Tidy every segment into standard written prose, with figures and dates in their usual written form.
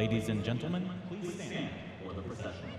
Ladies and gentlemen, please stand for the procession.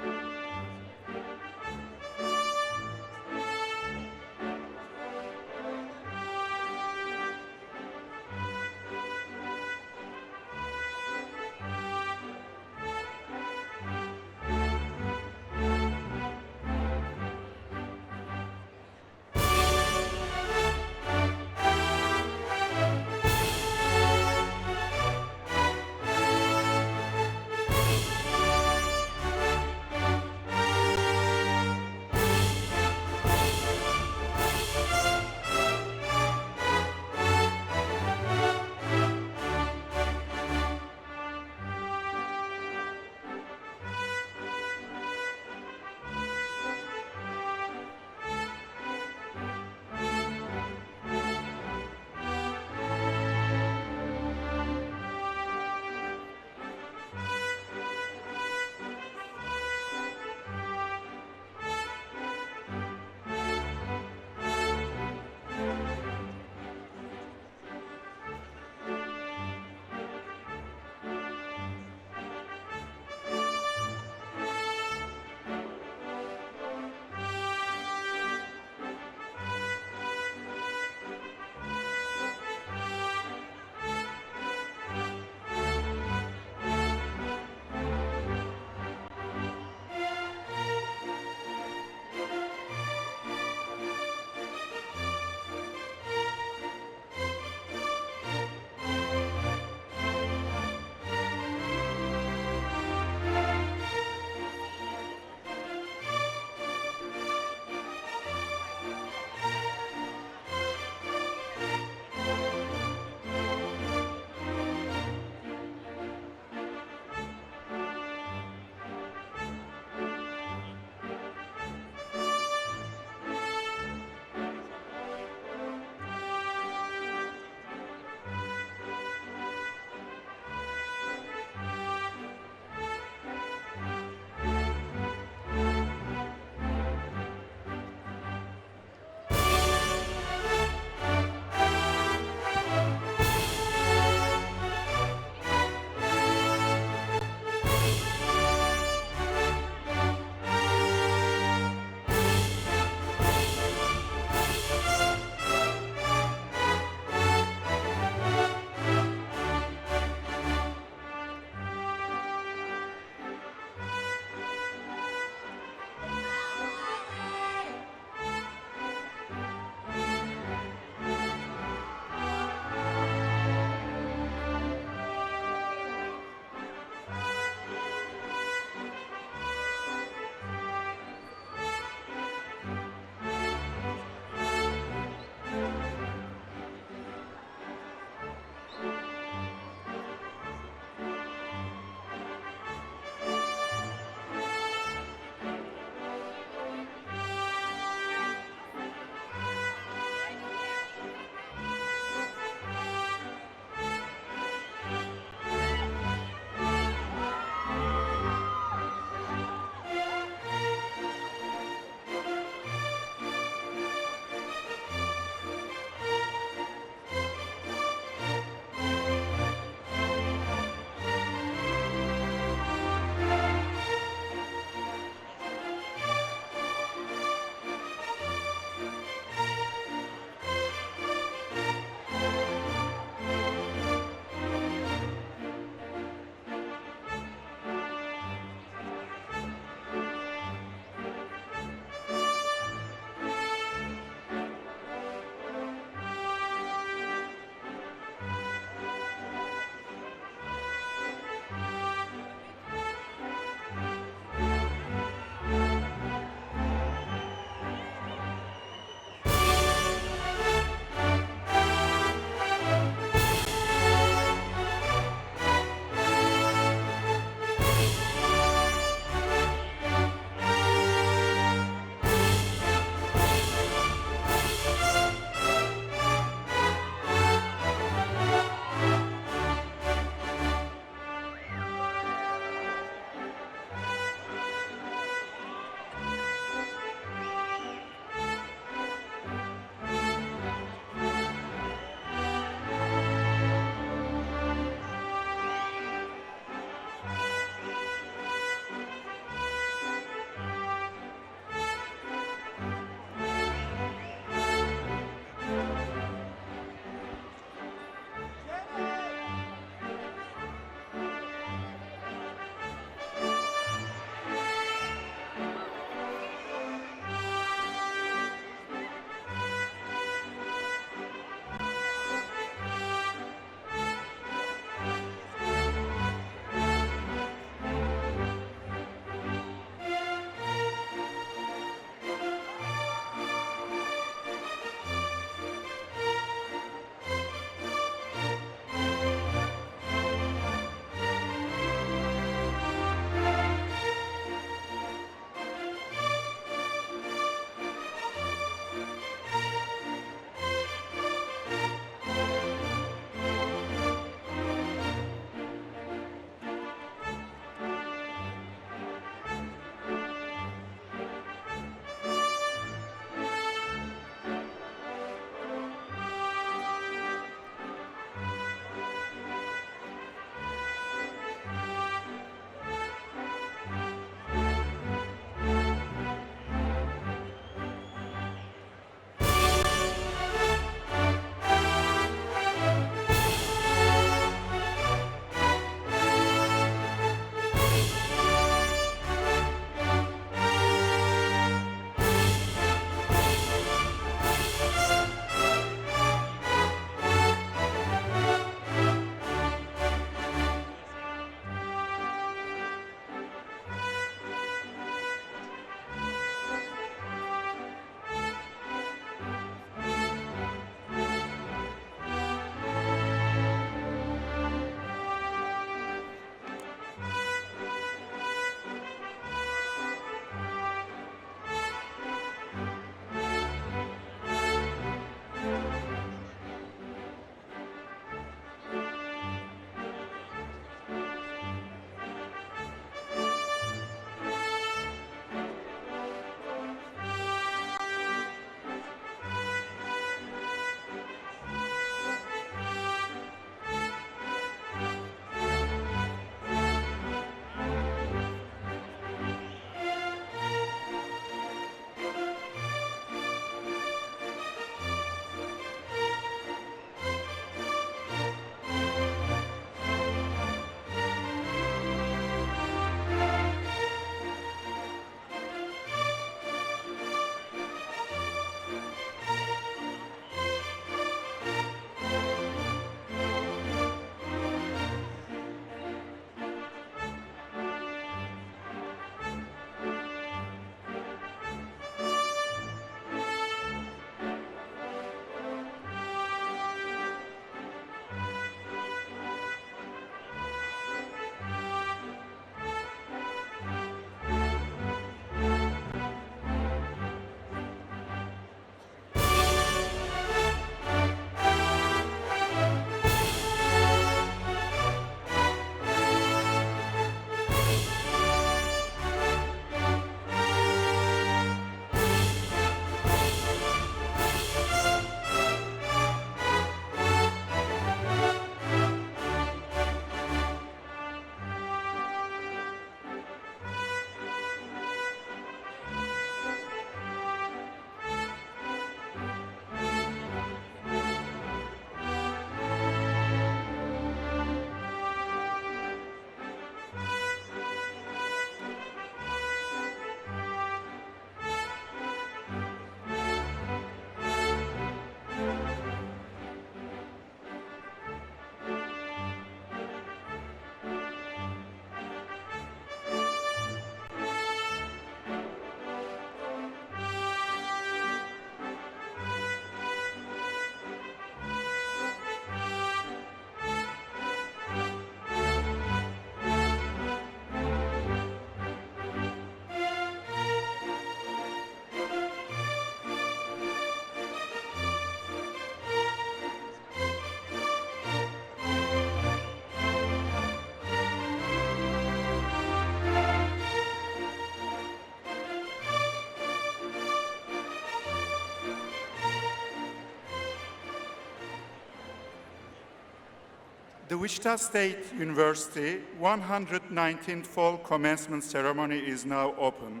The Wichita State University 119th Fall Commencement Ceremony is now open.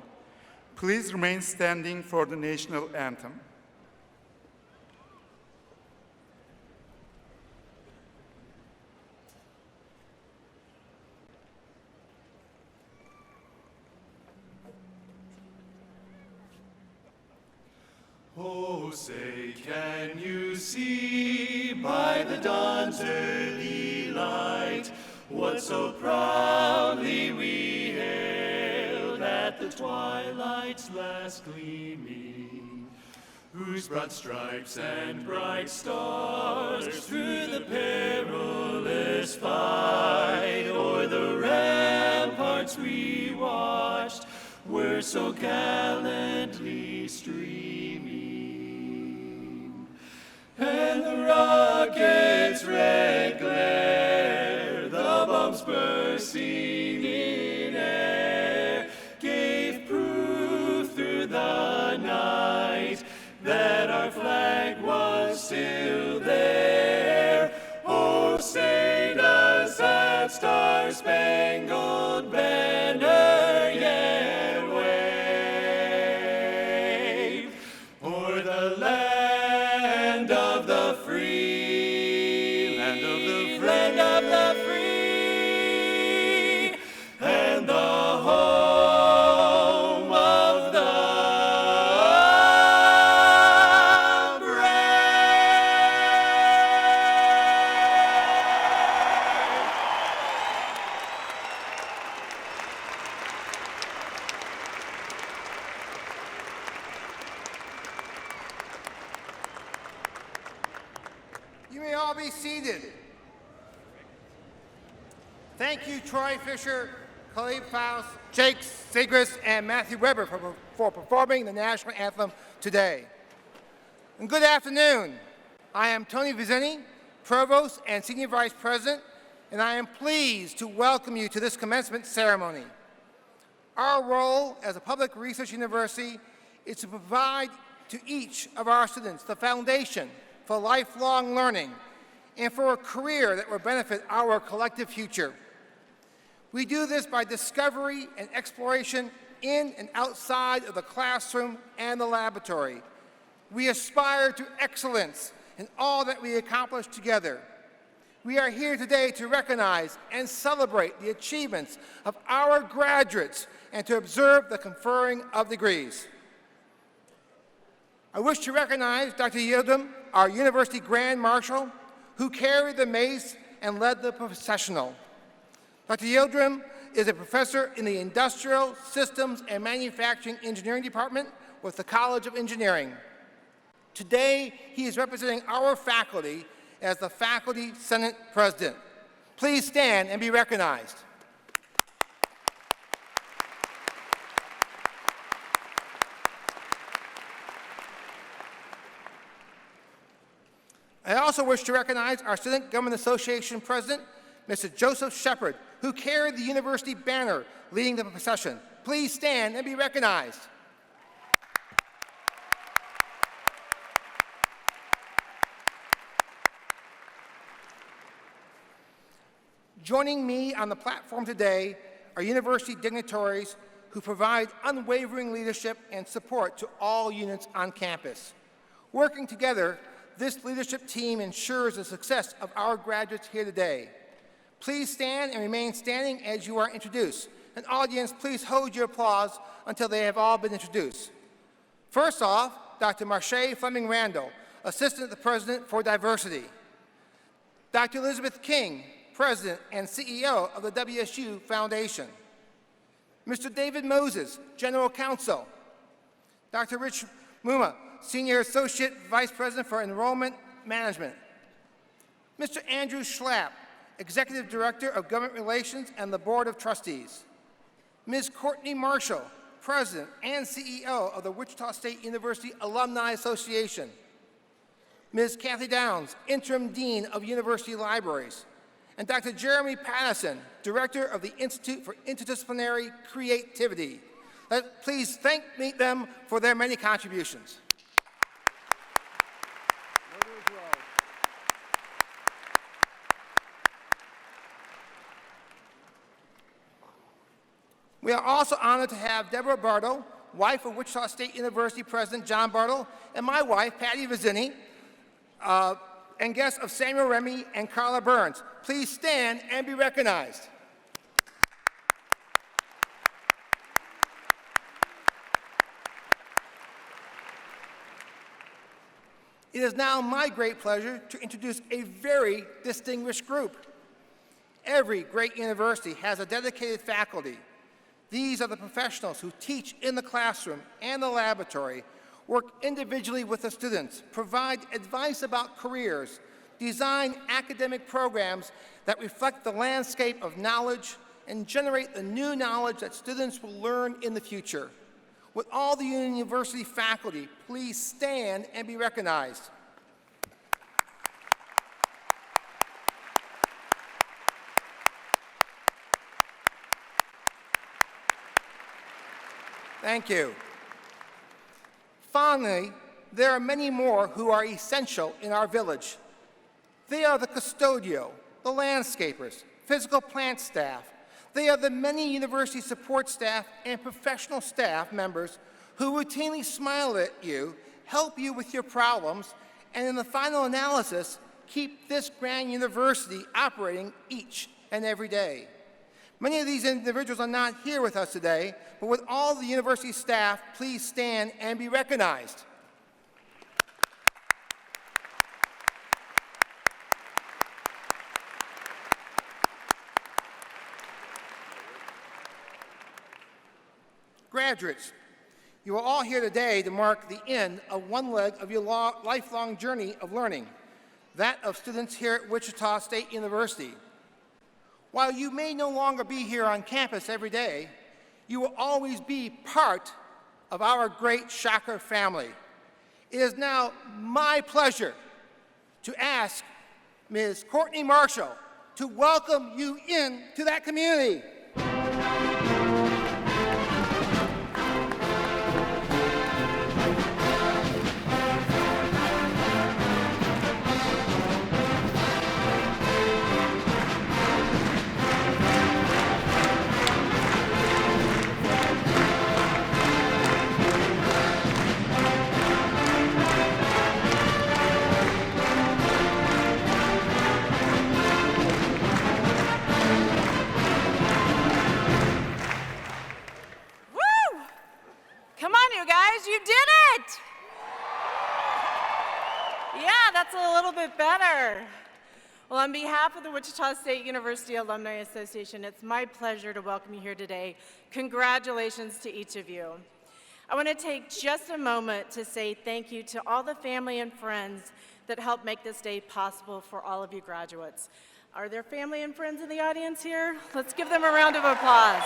Please remain standing for the national anthem. Oh, say, can you see by the dawn's early light what so proudly we hailed at the twilight's last gleaming, whose broad stripes and bright stars through the perilous fight o'er the ramparts we watched were so gallantly streaming. And the rocket's red glare, the bombs bursting in air, gave proof through the night that our flag was still there. Oh, say does that star-spangled banner yet wave o'er the land of the free, land of the free, and the home of the You may all be seated. Thank you, Troy Fisher, Khalid Faust, Jake Sigris, and Matthew Weber for performing the national anthem today. And good afternoon. I am Tony Vizzini, Provost and Senior Vice President, and I am pleased to welcome you to this commencement ceremony. Our role as a public research university is to provide to each of our students the foundation for lifelong learning and for a career that will benefit our collective future. We do this by discovery and exploration in and outside of the classroom and the laboratory. We aspire to excellence in all that we accomplish together. We are here today to recognize and celebrate the achievements of our graduates and to observe the conferring of degrees. I wish to recognize Dr. Yildirim, our University Grand Marshal, who carried the mace and led the processional. Dr. Yildirim is a professor in the Industrial Systems and Manufacturing Engineering Department with the College of Engineering. Today, he is representing our faculty as the Faculty Senate President. Please stand and be recognized. I also wish to recognize our Student Government Association President, Mr. Joseph Shepard, who carried the university banner leading the procession. Please stand and be recognized. Joining me on the platform today are university dignitaries who provide unwavering leadership and support to all units on campus. Working together, this leadership team ensures the success of our graduates here today. Please stand and remain standing as you are introduced. And audience, please hold your applause until they have all been introduced. First off, Dr. Marche Fleming Randall, Assistant to the President for Diversity. Dr. Elizabeth King, President and CEO of the WSU Foundation. Mr. David Moses, General Counsel. Dr. Rich Muma, Senior Associate Vice President for Enrollment Management. Mr. Andrew Schlapp, Executive Director of Government Relations and the Board of Trustees. Ms. Courtney Marshall, President and CEO of the Wichita State University Alumni Association. Ms. Kathy Downs, Interim Dean of University Libraries. And Dr. Jeremy Patterson, Director of the Institute for Interdisciplinary Creativity. Please thank them for their many contributions. We are also honored to have Deborah Bartle, wife of Wichita State University President John Bartle, and my wife, Patty Vizzini, and guests of Samuel Remy and Carla Burns. Please stand and be recognized. It is now my great pleasure to introduce a very distinguished group. Every great university has a dedicated faculty. These are the professionals who teach in the classroom and the laboratory, work individually with the students, provide advice about careers, design academic programs that reflect the landscape of knowledge, and generate the new knowledge that students will learn in the future. Would all the university faculty please stand and be recognized? Thank you. Finally, there are many more who are essential in our village. They are the custodial, the landscapers, physical plant staff. They are the many university support staff and professional staff members who routinely smile at you, help you with your problems, and in the final analysis, keep this grand university operating each and every day. Many of these individuals are not here with us today, but with all the university staff, please stand and be recognized. Graduates, you are all here today to mark the end of one leg of your lifelong journey of learning, that of students here at Wichita State University. While you may no longer be here on campus every day, you will always be part of our great Shocker family. It is now my pleasure to ask Ms. Courtney Marshall to welcome you into that community. You did it! Yeah, that's a little bit better. Well, on behalf of the Wichita State University Alumni Association, it's my pleasure to welcome you here today. Congratulations to each of you. I want to take just a moment to say thank you to all the family and friends that helped make this day possible for all of you graduates. Are there family and friends in the audience here? Let's give them a round of applause.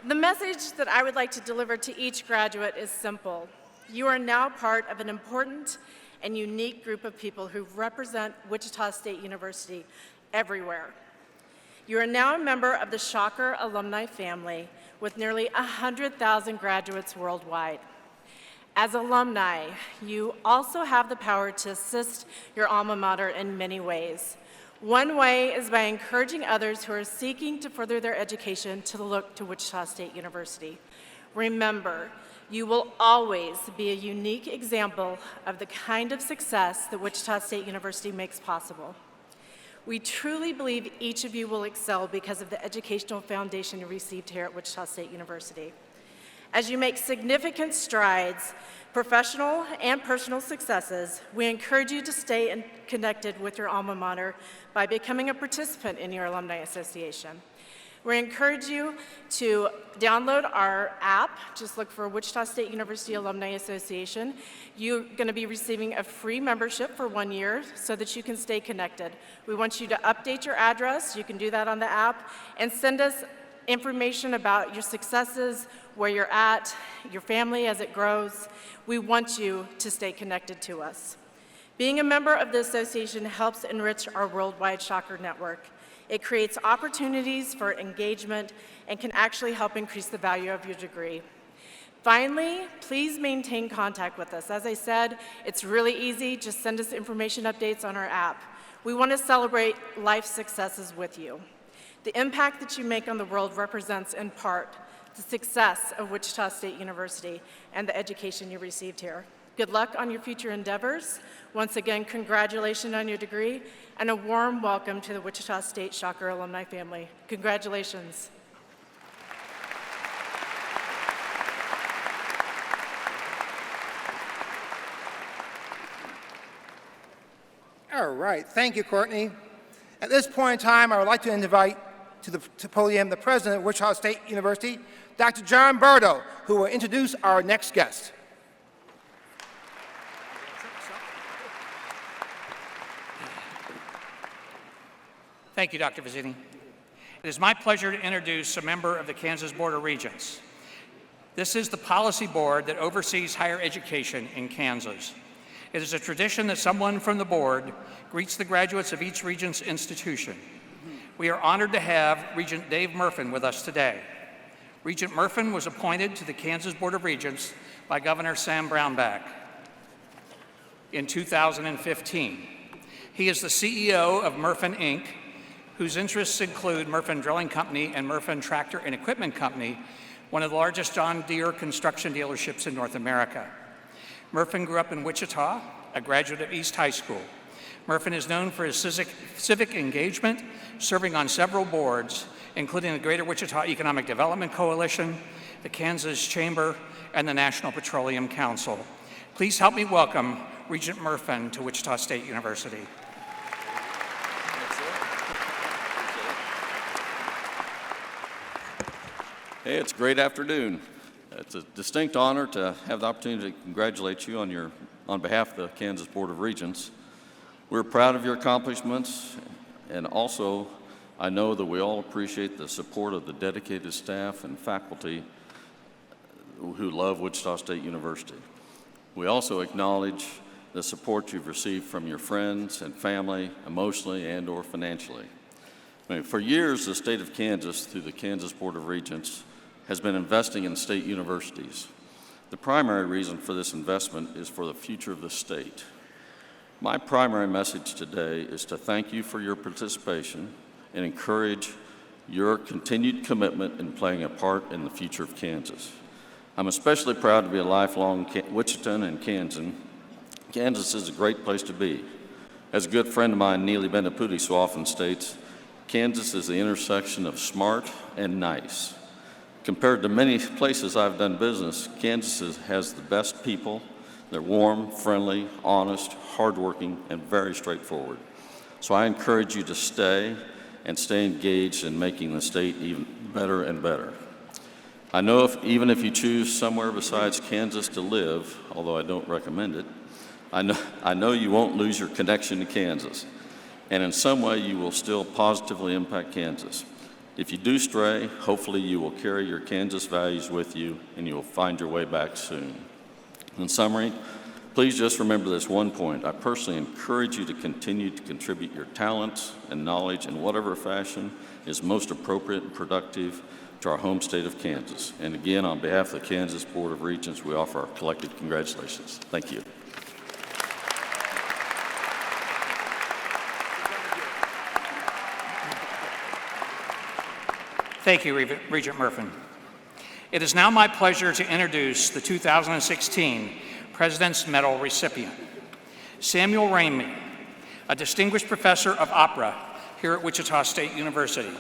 The message that I would like to deliver to each graduate is simple. You are now part of an important and unique group of people who represent Wichita State University everywhere. You are now a member of the Shocker alumni family with nearly 100,000 graduates worldwide. As alumni, you also have the power to assist your alma mater in many ways. One way is by encouraging others who are seeking to further their education to look to Wichita State University. Remember, you will always be a unique example of the kind of success that Wichita State University makes possible. We truly believe each of you will excel because of the educational foundation you received here at Wichita State University. As you make significant strides, professional and personal successes, we encourage you to stay connected with your alma mater by becoming a participant in your Alumni Association. We encourage you to download our app. Just look for Wichita State University Alumni Association. You're going to be receiving a free membership for 1 year so that you can stay connected. We want you to update your address. You can do that on the app, and send us information about your successes, where you're at, your family as it grows. We want you to stay connected to us. Being a member of the association helps enrich our worldwide Shocker network. It creates opportunities for engagement and can actually help increase the value of your degree. Finally, please maintain contact with us. As I said, it's really easy. Just send us information updates on our app. We want to celebrate life successes with you. The impact that you make on the world represents, in part, the success of Wichita State University and the education you received here. Good luck on your future endeavors. Once again, congratulations on your degree, and a warm welcome to the Wichita State Shocker alumni family. Congratulations. All right, thank you, Courtney. At this point in time, I would like to invite to the podium the president of Wichita State University, Dr. John Burdo, who will introduce our next guest. Thank you, Dr. Vizzini. It is my pleasure to introduce a member of the Kansas Board of Regents. This is the policy board that oversees higher education in Kansas. It is a tradition that someone from the board greets the graduates of each Regent's institution. We are honored to have Regent Dave Murfin with us today. Regent Murfin was appointed to the Kansas Board of Regents by Governor Sam Brownback in 2015. He is the CEO of Murfin, Inc., whose interests include Murfin Drilling Company and Murfin Tractor and Equipment Company, one of the largest John Deere construction dealerships in North America. Murfin grew up in Wichita, a graduate of East High School. Murfin is known for his civic engagement, serving on several boards, including the Greater Wichita Economic Development Coalition, the Kansas Chamber, and the National Petroleum Council. Please help me welcome Regent Murfin to Wichita State University. Hey, it's a great afternoon. It's a distinct honor to have the opportunity to congratulate you on behalf of the Kansas Board of Regents. We're proud of your accomplishments, and also I know that we all appreciate the support of the dedicated staff and faculty who love Wichita State University. We also acknowledge the support you've received from your friends and family, emotionally and/or financially. For years, the state of Kansas, through the Kansas Board of Regents, has been investing in state universities. The primary reason for this investment is for the future of the state. My primary message today is to thank you for your participation and encourage your continued commitment in playing a part in the future of Kansas. I'm especially proud to be a lifelong Wichitan and Kansan. Kansas is a great place to be. As a good friend of mine, Neely Bendaputi, so often states, Kansas is the intersection of smart and nice. Compared to many places I've done business, Kansas has the best people. They're warm, friendly, honest, hardworking, and very straightforward. So I encourage you to stay engaged in making the state even better and better. I know even if you choose somewhere besides Kansas to live, although I don't recommend it, I know you won't lose your connection to Kansas, and in some way you will still positively impact Kansas. If you do stray, hopefully you will carry your Kansas values with you and you will find your way back soon. In summary, please just remember this one point. I personally encourage you to continue to contribute your talents and knowledge in whatever fashion is most appropriate and productive to our home state of Kansas. And again, on behalf of the Kansas Board of Regents, we offer our collective congratulations. Thank you. Thank you, Regent Murfin. It is now my pleasure to introduce the 2016 President's Medal recipient, Samuel Ramey, a distinguished professor of opera here at Wichita State University.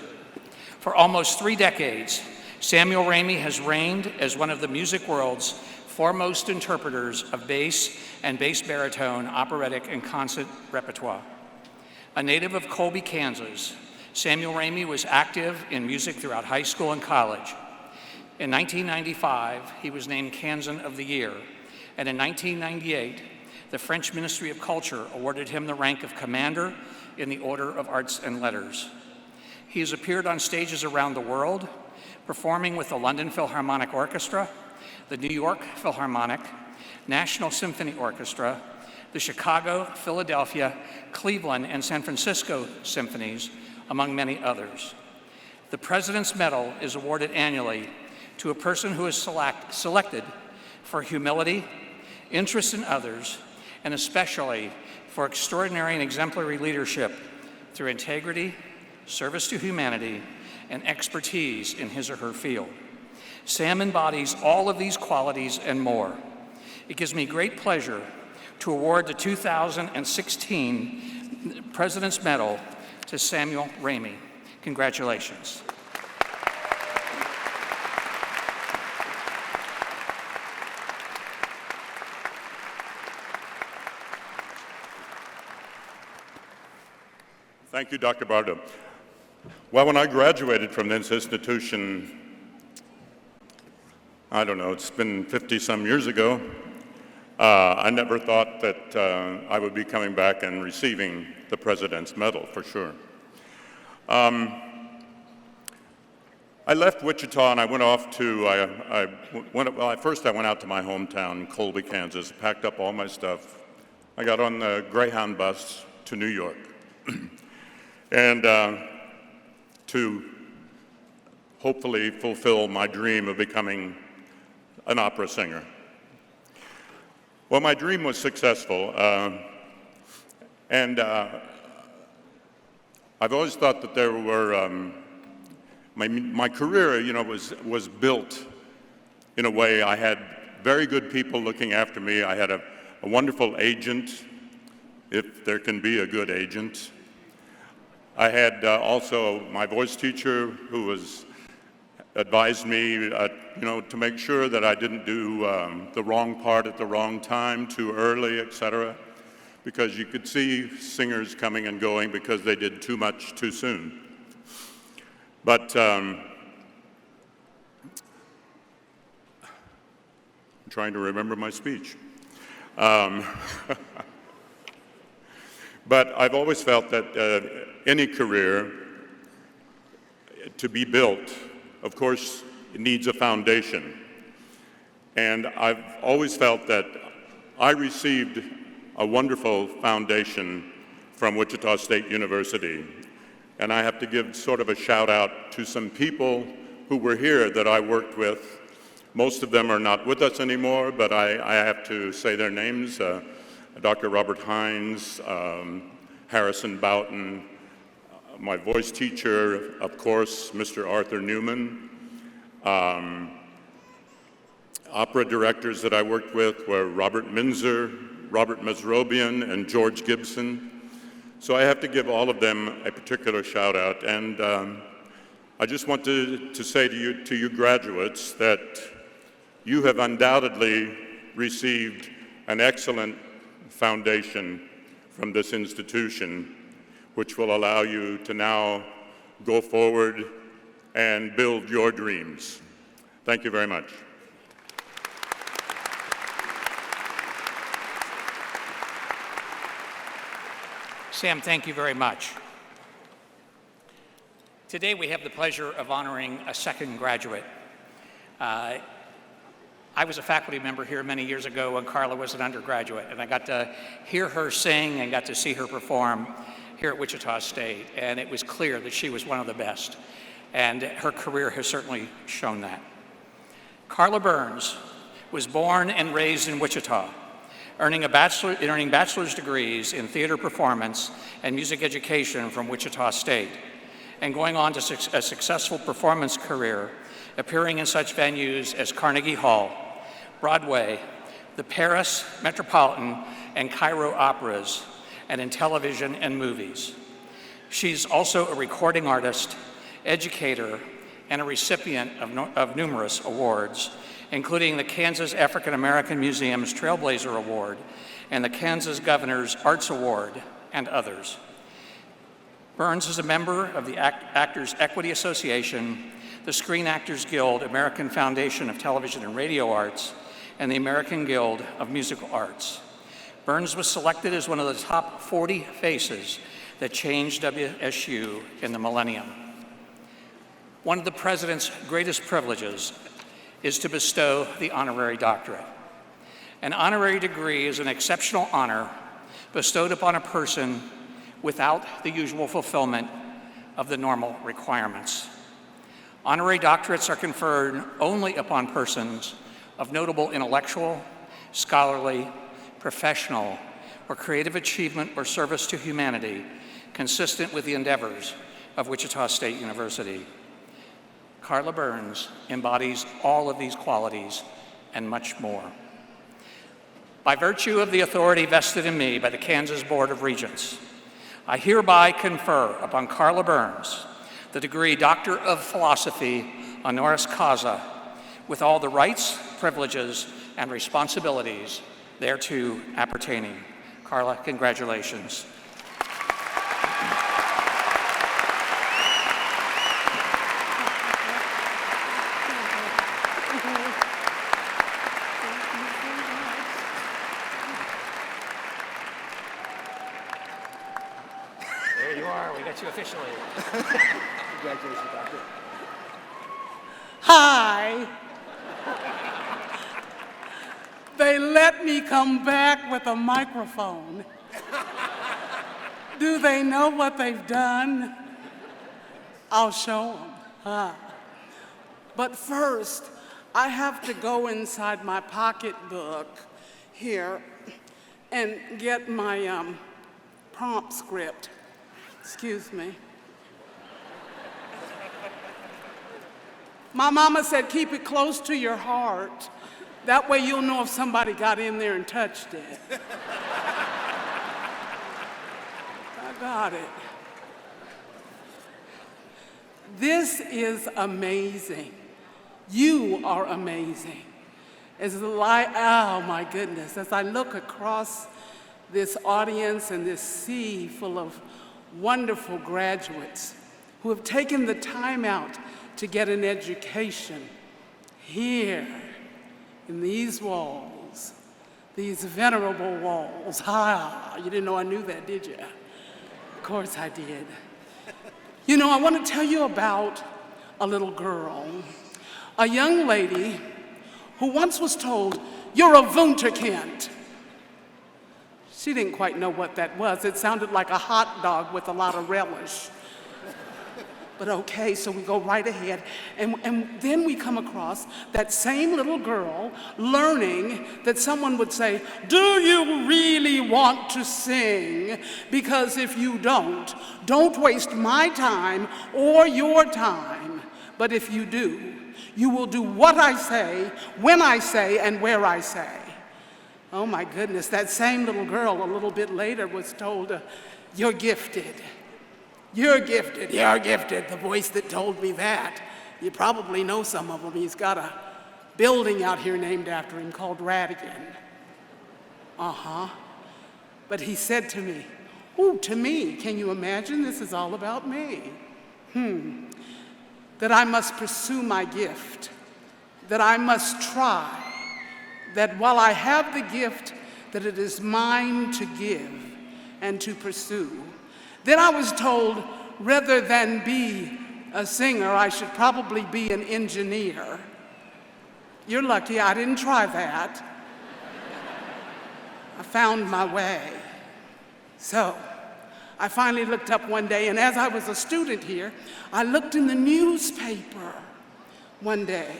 For almost 3 decades, Samuel Ramey has reigned as one of the music world's foremost interpreters of bass and bass baritone operatic and concert repertoire. A native of Colby, Kansas, Samuel Ramey was active in music throughout high school and college. In 1995, he was named Kansan of the Year, and in 1998, the French Ministry of Culture awarded him the rank of Commander in the Order of Arts and Letters. He has appeared on stages around the world, performing with the London Philharmonic Orchestra, the New York Philharmonic, National Symphony Orchestra, the Chicago, Philadelphia, Cleveland, and San Francisco symphonies, among many others. The President's Medal is awarded annually to a person who is selected for humility, interest in others, and especially for extraordinary and exemplary leadership through integrity, service to humanity, and expertise in his or her field. Sam embodies all of these qualities and more. It gives me great pleasure to award the 2016 President's Medal to Samuel Ramey. Congratulations. Thank you, Dr. Bardo. Well, when I graduated from this institution, I don't know, it's been 50-some years ago, I never thought that I would be coming back and receiving the President's Medal, for sure. I left Wichita and I went off to, first I went out to my hometown, Colby, Kansas, packed up all my stuff. I got on the Greyhound bus to New York. And to hopefully fulfill my dream of becoming an opera singer. Well, my dream was successful, and I've always thought that there were, my career, was built in a way. I had very good people looking after me. I had a wonderful agent, if there can be a good agent. I had also my voice teacher who advised me, to make sure that I didn't do the wrong part at the wrong time, too early, etc. Because you could see singers coming and going because they did too much too soon. But I'm trying to remember my speech. But I've always felt that any career, to be built, of course, it needs a foundation. And I've always felt that I received a wonderful foundation from Wichita State University. And I have to give sort of a shout out to some people who were here that I worked with. Most of them are not with us anymore, but I have to say their names. Dr. Robert Hines, Harrison Boughton, my voice teacher, of course, Mr. Arthur Newman. Opera directors that I worked with were Robert Minzer, Robert Mesrobian, and George Gibson. So I have to give all of them a particular shout out. And I just want to say to you graduates that you have undoubtedly received an excellent foundation from this institution, which will allow you to now go forward and build your dreams. Thank you very much. Sam, thank you very much. Today we have the pleasure of honoring a second graduate. I was a faculty member here many years ago when Carla was an undergraduate, and I got to hear her sing and got to see her perform here at Wichita State, and it was clear that she was one of the best, and her career has certainly shown that. Carla Burns was born and raised in Wichita, earning bachelor's degrees in theater performance and music education from Wichita State, and going on to a successful performance career, appearing in such venues as Carnegie Hall, Broadway, the Paris Metropolitan and Cairo Operas, and in television and movies. She's also a recording artist, educator, and a recipient of numerous awards, including the Kansas African American Museum's Trailblazer Award and the Kansas Governor's Arts Award, and others. Burns is a member of the Actors Equity Association, the Screen Actors Guild, American Foundation of Television and Radio Arts, and the American Guild of Musical Arts. Burns was selected as one of the top 40 faces that changed WSU in the millennium. One of the President's greatest privileges is to bestow the honorary doctorate. An honorary degree is an exceptional honor bestowed upon a person without the usual fulfillment of the normal requirements. Honorary doctorates are conferred only upon persons of notable intellectual, scholarly, professional, or creative achievement or service to humanity consistent with the endeavors of Wichita State University. Carla Burns embodies all of these qualities and much more. By virtue of the authority vested in me by the Kansas Board of Regents, I hereby confer upon Carla Burns the degree Doctor of Philosophy honoris causa, with all the rights, privileges, and responsibilities thereto appertaining. Carla, congratulations. There you are, we got you officially. Congratulations, Doctor. Hi. They let me come back with a microphone. Do they know what they've done? I'll show them. Huh? But first, I have to go inside my pocketbook here and get my prompt script. Excuse me. My mama said, keep it close to your heart. That way you'll know if somebody got in there and touched it. I got it. This is amazing. You are amazing. Oh my goodness, as I look across this audience and this sea full of wonderful graduates who have taken the time out to get an education here in these walls, these venerable walls. You didn't know I knew that, did you? Of course I did. You know, I want to tell you about a little girl, a young lady who once was told, "You're a Wunderkind." She didn't quite know what that was. It sounded like a hot dog with a lot of relish. But okay, so we go right ahead, and then we come across that same little girl learning that someone would say, "Do you really want to sing? Because if you don't waste my time or your time. But if you do, you will do what I say, when I say, and where I say." Oh my goodness, that same little girl a little bit later was told, "You're gifted. You're gifted, you're gifted." The voice that told me that, you probably know some of them. He's got a building out here named after him called Radigan. But he said to me, to me, can you imagine? This is all about me. That I must pursue my gift, that I must try, that while I have the gift, that it is mine to give and to pursue. Then I was told, rather than be a singer, I should probably be an engineer. You're lucky I didn't try that. I found my way. So I finally looked up one day, and as I was a student here, I looked in the newspaper one day,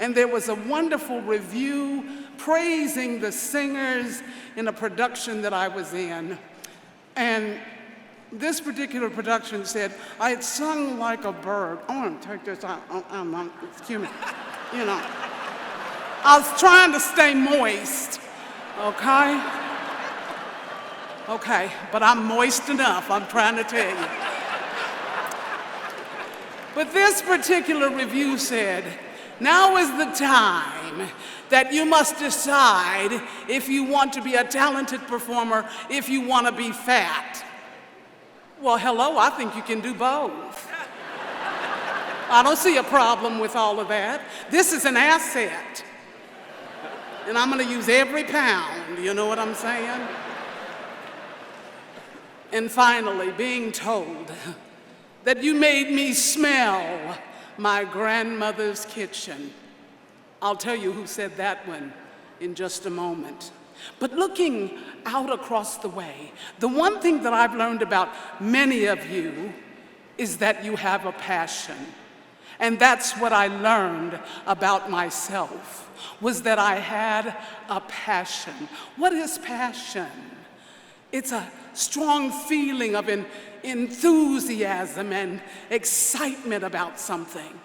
and there was a wonderful review praising the singers in a production that I was in. And this particular production said, I had sung like a bird. I want to take this out. Excuse me. You know, I was trying to stay moist, okay? Okay, but I'm moist enough, I'm trying to tell you. But this particular review said, now is the time that you must decide if you want to be a talented performer, if you want to be fat. Well, hello, I think you can do both. I don't see a problem with all of that. This is an asset. And I'm going to use every pound, you know what I'm saying? And finally, being told that you made me smell my grandmother's kitchen. I'll tell you who said that one in just a moment. But looking out across the way, the one thing that I've learned about many of you is that you have a passion. And that's what I learned about myself, was that I had a passion. What is passion? It's a strong feeling of enthusiasm and excitement about something.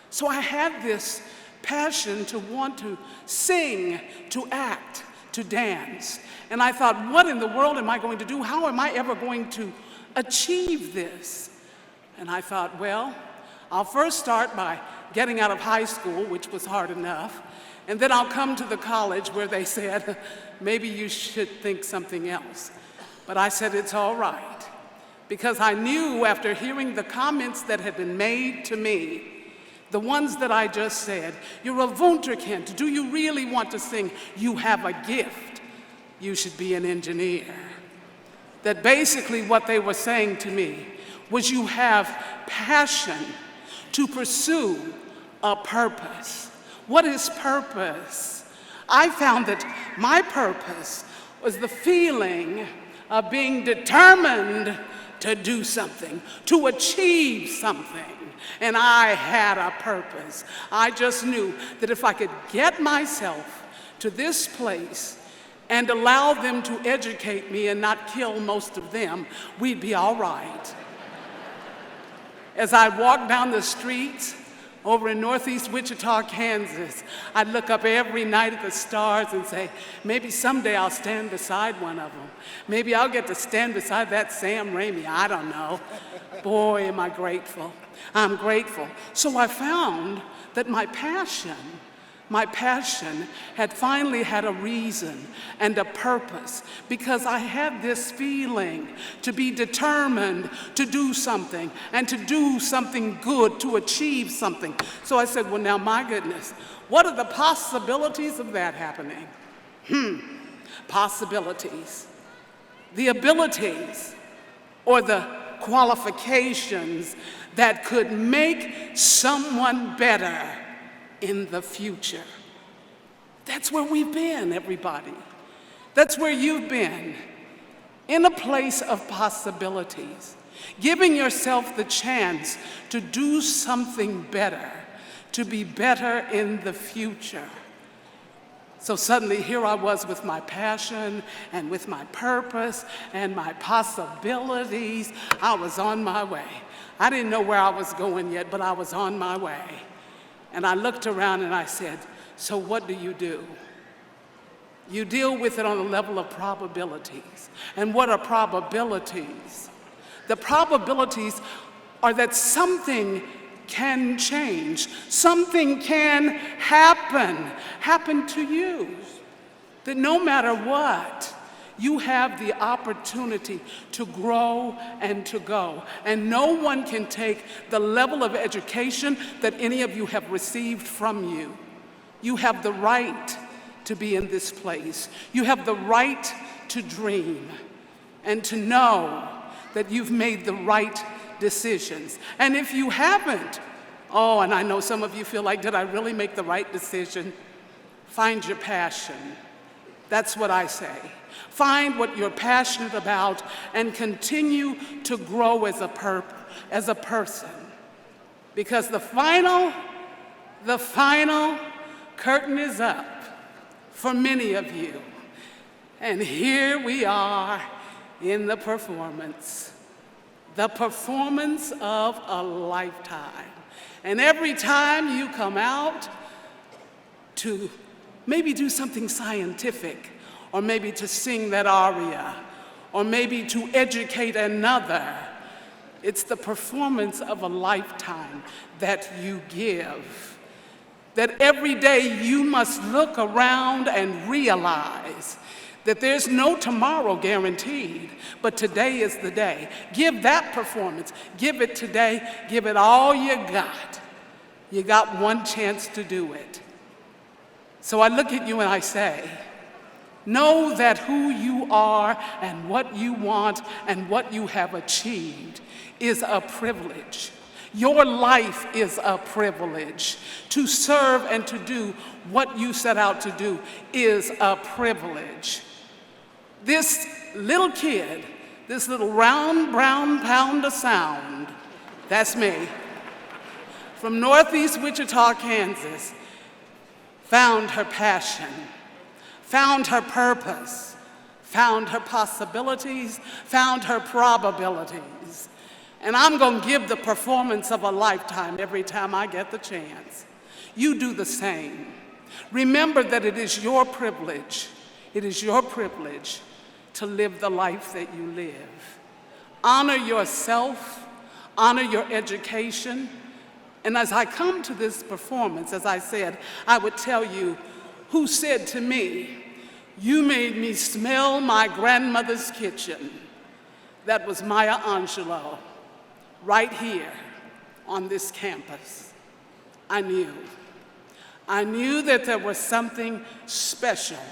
So I had this passion to want to sing, to act, to dance. And I thought, what in the world am I going to do? How am I ever going to achieve this? And I thought, well, I'll first start by getting out of high school, which was hard enough, and then I'll come to the college where they said, maybe you should think something else. But I said, it's all right, because I knew after hearing the comments that had been made to me, the ones that I just said, you're a Wunderkind, do you really want to sing? You have a gift, you should be an engineer. That basically what they were saying to me was you have passion to pursue a purpose. What is purpose? I found that my purpose was the feeling of being determined to do something, to achieve something. And I had a purpose. I just knew that if I could get myself to this place and allow them to educate me and not kill most of them, we'd be all right. As I walked down the streets over in northeast Wichita, Kansas, I'd look up every night at the stars and say, maybe someday I'll stand beside one of them. Maybe I'll get to stand beside that Sam Raimi, I don't know. Boy, am I grateful. I'm grateful. So I found that my passion had finally had a reason and a purpose, because I had this feeling to be determined to do something and to do something good, to achieve something. So I said, well, now, my goodness, what are the possibilities of that happening? Possibilities. The abilities or the qualifications that could make someone better in the future. That's where we've been, everybody. That's where you've been, in a place of possibilities, giving yourself the chance to do something better, to be better in the future. So suddenly here I was with my passion and with my purpose and my possibilities. I was on my way. I didn't know where I was going yet, but I was on my way. And I looked around and I said, so what do? You deal with it on a level of probabilities. And what are probabilities? The probabilities are that something can change, something can happen to you, that no matter what, you have the opportunity to grow and to go. And no one can take the level of education that any of you have received from you. You have the right to be in this place. You have the right to dream and to know that you've made the right decisions. And if you haven't, oh, and I know some of you feel like, did I really make the right decision? Find your passion. That's what I say. Find what you're passionate about and continue to grow as a person. Because the final curtain is up for many of you. And here we are in the performance of a lifetime. And every time you come out to maybe do something scientific, or maybe to sing that aria, or maybe to educate another, it's the performance of a lifetime that you give. That every day you must look around and realize that there's no tomorrow guaranteed, but today is the day. Give that performance. Give it today. Give it all you got. You got one chance to do it. So I look at you and I say, know that who you are and what you want and what you have achieved is a privilege. Your life is a privilege. To serve and to do what you set out to do is a privilege. This little kid, this little round brown pound of sound, that's me, from northeast Wichita, Kansas, found her passion, found her purpose, found her possibilities, found her probabilities. And I'm going to give the performance of a lifetime every time I get the chance. You do the same. Remember that it is your privilege to live the life that you live. Honor yourself, honor your education. And as I come to this performance, as I said, I would tell you who said to me, "You made me smell my grandmother's kitchen." That was Maya Angelou, right here on this campus. I knew that there was something special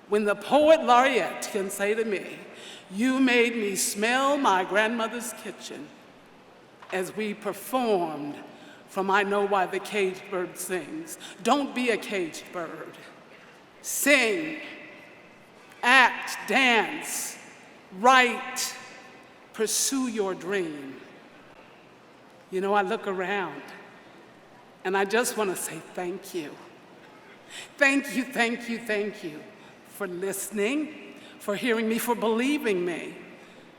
when the poet laureate can say to me, "You made me smell my grandmother's kitchen," as we performed from I Know Why the Caged Bird Sings. Don't be a caged bird. Sing, act, dance, write, pursue your dream. You know, I look around and I just want to say thank you. Thank you, thank you, thank you for listening, for hearing me, for believing me.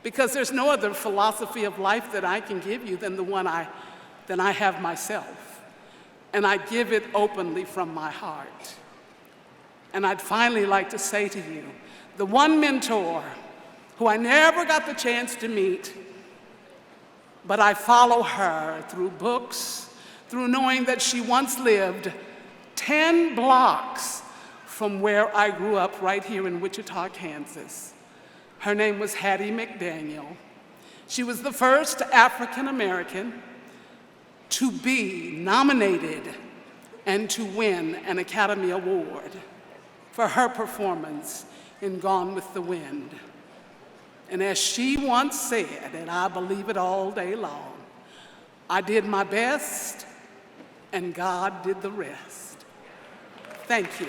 Because there's no other philosophy of life that I can give you than the one I have myself. And I give it openly from my heart. And I'd finally like to say to you, the one mentor who I never got the chance to meet, but I follow her through books, through knowing that she once lived 10 blocks from where I grew up right here in Wichita, Kansas. Her name was Hattie McDaniel. She was the first African American to be nominated and to win an Academy Award for her performance in Gone with the Wind. And as she once said, and I believe it all day long, "I did my best and God did the rest." Thank you.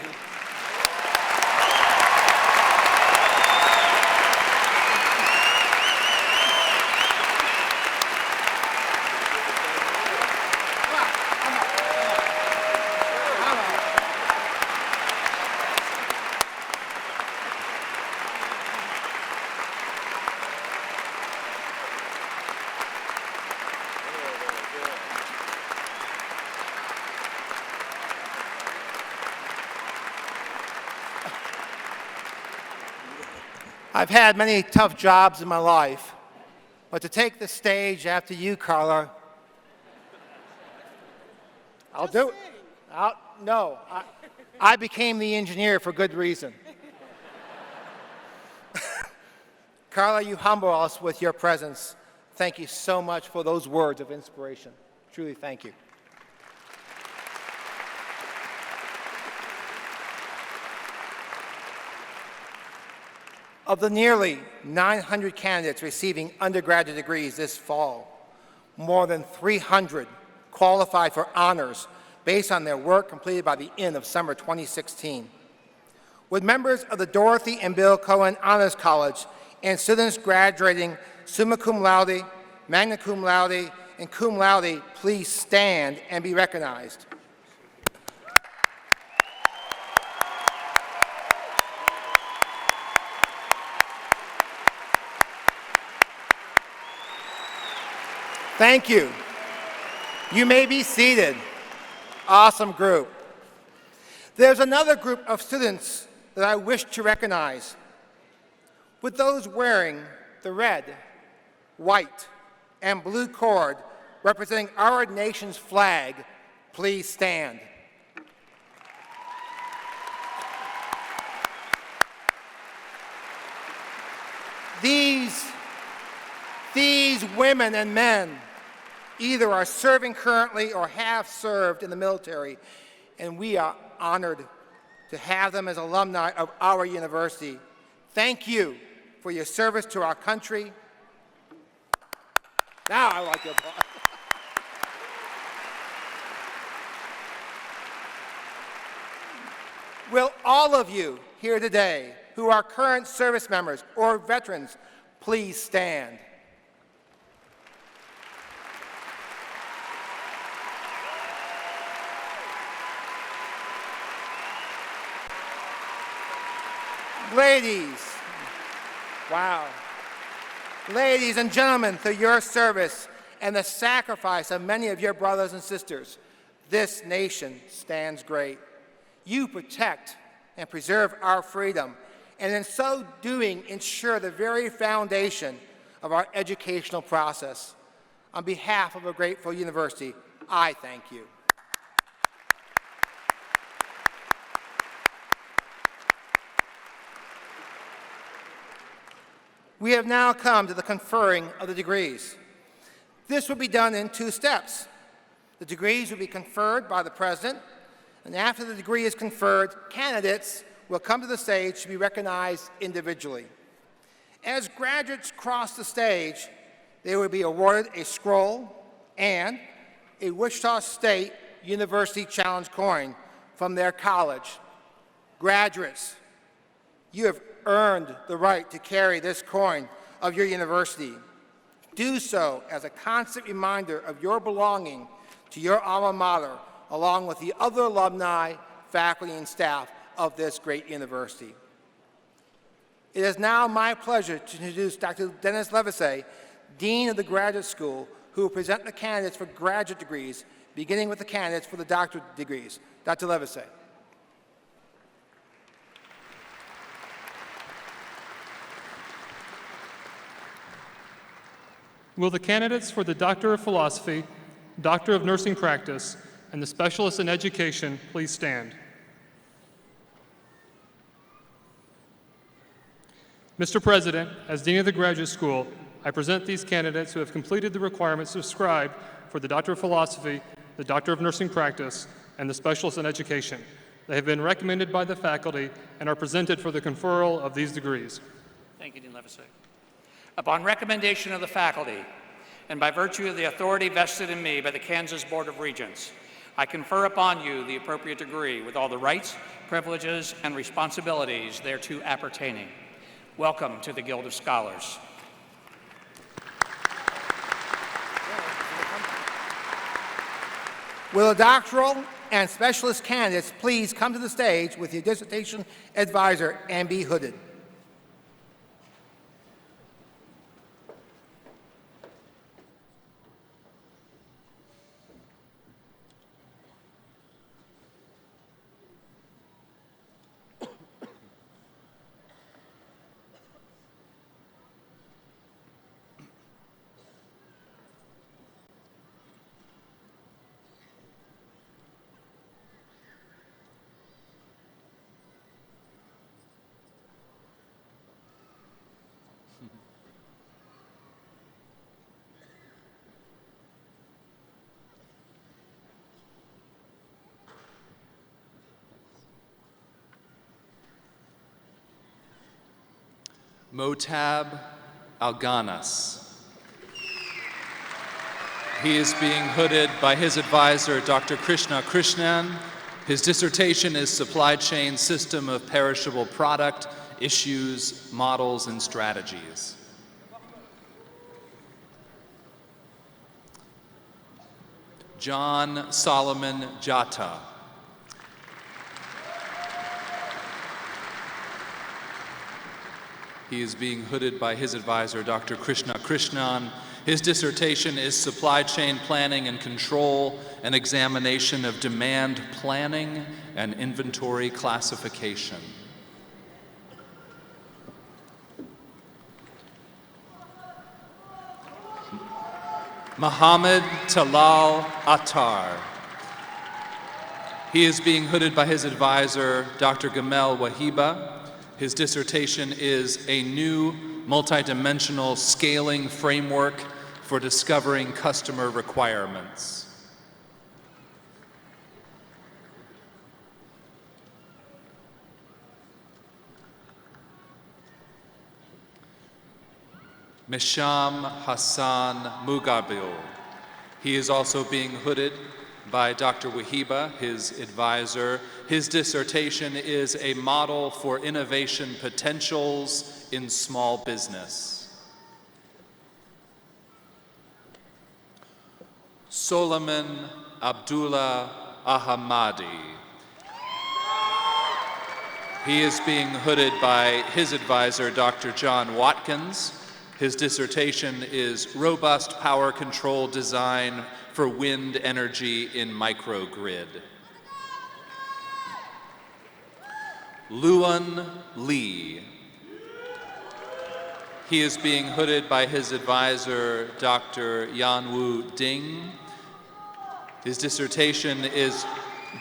I've had many tough jobs in my life, but to take the stage after you, Carla, I'll do it. No, I became the engineer for good reason. Carla, you humble us with your presence. Thank you so much for those words of inspiration. Truly, thank you. Of the nearly 900 candidates receiving undergraduate degrees this fall, more than 300 qualified for honors based on their work completed by the end of summer 2016. Would members of the Dorothy and Bill Cohen Honors College and students graduating summa cum laude, magna cum laude, and cum laude please stand and be recognized? Thank you. You may be seated. Awesome group. There's another group of students that I wish to recognize. With those wearing the red, white, and blue cord representing our nation's flag, please stand. These women and men either are serving currently or have served in the military, and we are honored to have them as alumni of our university. Thank you for your service to our country. Now I like your applause. Will all of you here today who are current service members or veterans please stand? Ladies, Wow. Ladies and gentlemen, through your service and the sacrifice of many of your brothers and sisters, this nation stands great. You protect and preserve our freedom, and in so doing, ensure the very foundation of our educational process. On behalf of a grateful university, I thank you. We have now come to the conferring of the degrees. This will be done in 2 steps. The degrees will be conferred by the President, and after the degree is conferred, candidates will come to the stage to be recognized individually. As graduates cross the stage, they will be awarded a scroll and a Wichita State University Challenge coin from their college. Graduates, you have earned the right to carry this coin of your university. Do so as a constant reminder of your belonging to your alma mater, along with the other alumni, faculty, and staff of this great university. It is now my pleasure to introduce Dr. Dennis Levesey, Dean of the Graduate School, who will present the candidates for graduate degrees, beginning with the candidates for the doctorate degrees. Dr. Levesey. Will the candidates for the Doctor of Philosophy, Doctor of Nursing Practice, and the Specialist in Education please stand? Mr. President, as Dean of the Graduate School, I present these candidates who have completed the requirements prescribed for the Doctor of Philosophy, the Doctor of Nursing Practice, and the Specialist in Education. They have been recommended by the faculty and are presented for the conferral of these degrees. Thank you, Dean Levesey. Upon recommendation of the faculty, and by virtue of the authority vested in me by the Kansas Board of Regents, I confer upon you the appropriate degree with all the rights, privileges, and responsibilities thereto appertaining. Welcome to the Guild of Scholars. Will the doctoral and specialist candidates please come to the stage with your dissertation advisor and be hooded? Motab Alganas. He is being hooded by his advisor, Dr. Krishna Krishnan. His dissertation is Supply Chain System of Perishable Product, Issues, Models, and Strategies. John Solomon Jatta. He is being hooded by his advisor, Dr. Krishna Krishnan. His dissertation is Supply Chain Planning and Control, an examination of demand planning and inventory classification. Mohammed Talal Attar. He is being hooded by his advisor, Dr. Gamel Wahiba. His dissertation is a new multidimensional scaling framework for discovering customer requirements. Misham Hassan Mugabil. He is also being hooded by Dr. Wahiba, his advisor. His dissertation is a model for innovation potentials in small business. Solomon Abdullah Ahmadi. He is being hooded by his advisor, Dr. John Watkins. His dissertation is Robust Power Control Design for Wind Energy in Microgrid. Luan Lee. He is being hooded by his advisor, Dr. Yanwu Ding. His dissertation is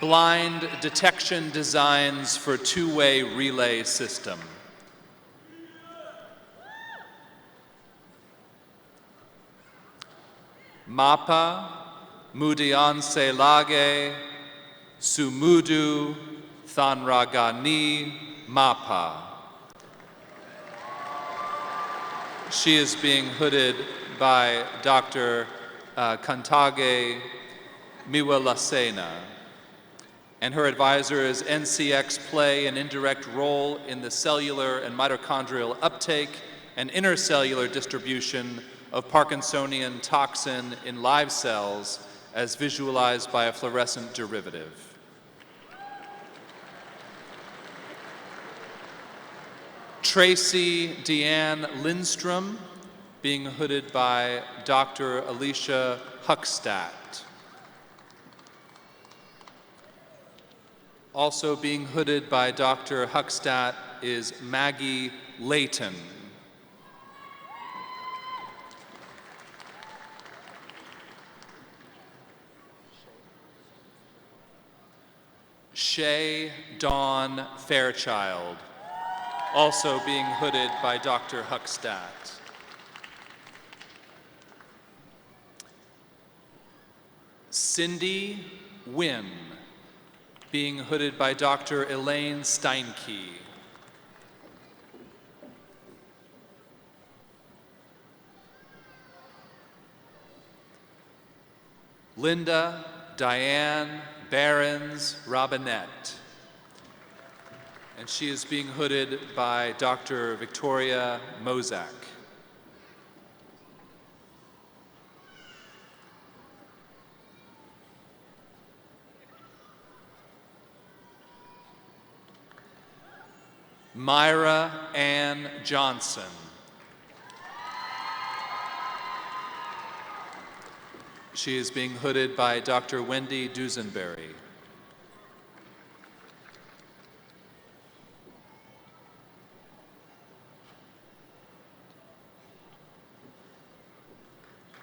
Blind Detection Designs for Two-Way Relay System. Mapa Mudianse Lage Sumudu Thanragani Mapa. She is being hooded by Dr. Kantage Miwalasena, and her advisor is NCX play an indirect role in the cellular and mitochondrial uptake and intercellular distribution of Parkinsonian toxin in live cells as visualized by a fluorescent derivative. Tracy Deanne Lindstrom, being hooded by Dr. Alicia Huckstadt. Also being hooded by Dr. Huckstadt is Maggie Layton. Shay Dawn Fairchild, also being hooded by Dr. Huckstadt. Cindy Wynn, being hooded by Dr. Elaine Steinke. Linda Diane Barons Robinette, and she is being hooded by Dr. Victoria Mozak. Myra Ann Johnson. She is being hooded by Dr. Wendy Dusenberry.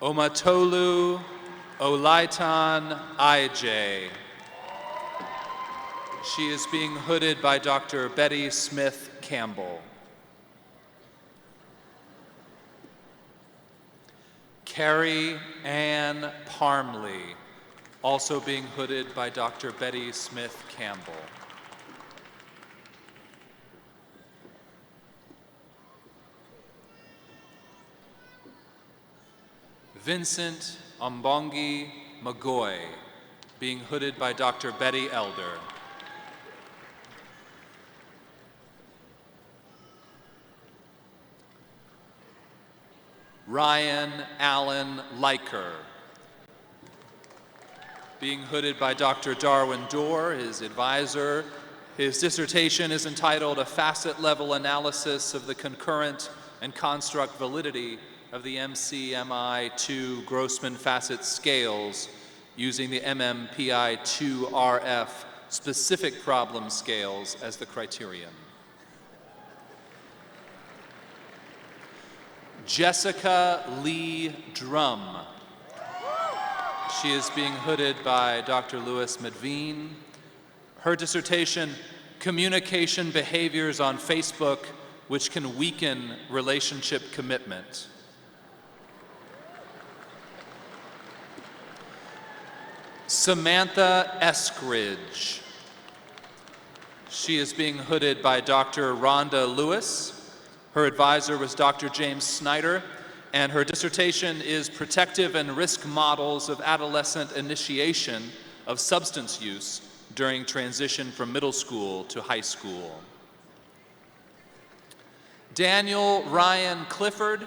Omatolu Olaitan IJ. She is being hooded by Dr. Betty Smith Campbell. Carrie Ann Parmley, also being hooded by Dr. Betty Smith Campbell. Vincent Ombongi Magoy, being hooded by Dr. Betty Elder. Ryan Allen Leiker, being hooded by Dr. Darwin Dorr, his advisor. His dissertation is entitled A Facet-Level Analysis of the Concurrent and Construct Validity of the MCMI-2 Grossman Facet Scales using the MMPI-2RF specific problem scales as the criterion. Jessica Lee Drum. She is being hooded by Dr. Louis Medvine. Her dissertation, Communication Behaviors on Facebook which can weaken relationship commitment. Samantha Eskridge. She is being hooded by Dr. Rhonda Lewis. Her advisor was Dr. James Snyder, and her dissertation is Protective and Risk Models of Adolescent Initiation of Substance Use during Transition from Middle School to High School. Daniel Ryan Clifford.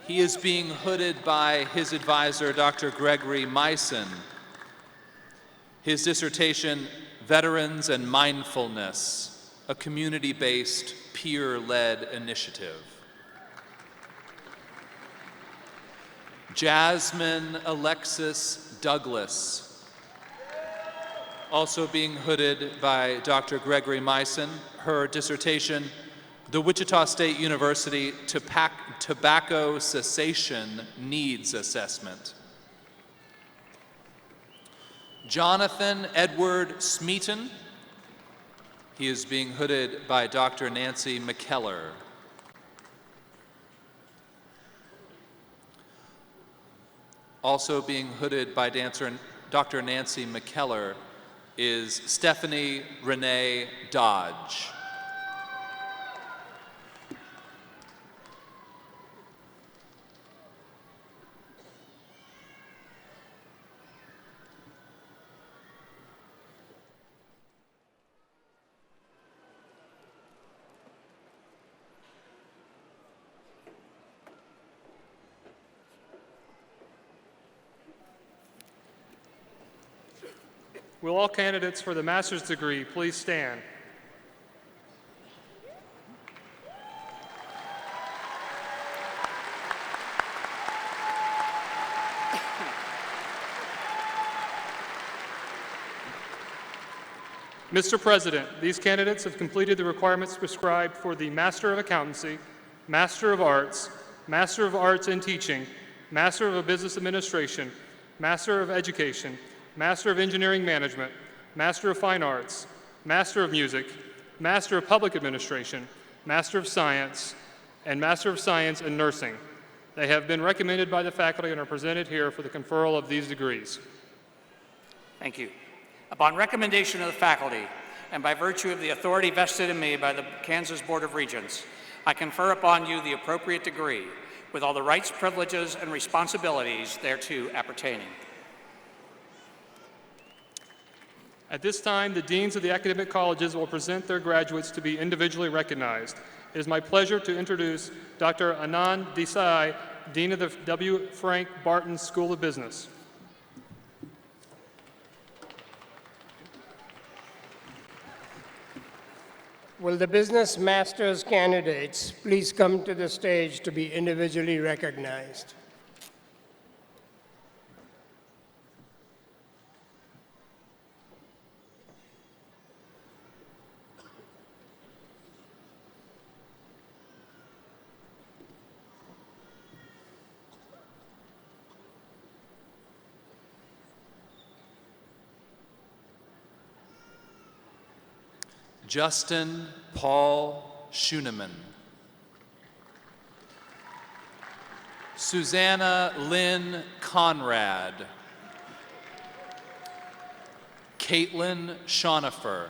He is being hooded by his advisor, Dr. Gregory Meissen. His dissertation, Veterans and Mindfulness. a community-based, peer-led initiative. Jasmine Alexis Douglas, also being hooded by Dr. Gregory Meissen, her dissertation, The Wichita State University Tobacco Cessation Needs Assessment. Jonathan Edward Smeaton, he is being hooded by Dr. Nancy McKellar. Also being hooded by Dr. Nancy McKellar is Stephanie Renee Dodge. Will all candidates for the master's degree please stand? Mr. President, these candidates have completed the requirements prescribed for the Master of Accountancy, Master of Arts in Teaching, Master of Business Administration, Master of Education, Master of Engineering Management, Master of Fine Arts, Master of Music, Master of Public Administration, Master of Science, and Master of Science in Nursing. They have been recommended by the faculty and are presented here for the conferral of these degrees. Thank you. Upon recommendation of the faculty, and by virtue of the authority vested in me by the Kansas Board of Regents, I confer upon you the appropriate degree, with all the rights, privileges, and responsibilities thereto appertaining. At this time, the deans of the academic colleges will present their graduates to be individually recognized. It is my pleasure to introduce Dr. Anand Desai, Dean of the W. Frank Barton School of Business. Will the business master's candidates please come to the stage to be individually recognized? Justin Paul Schuneman. Susanna Lynn Conrad. Caitlin Shonifer.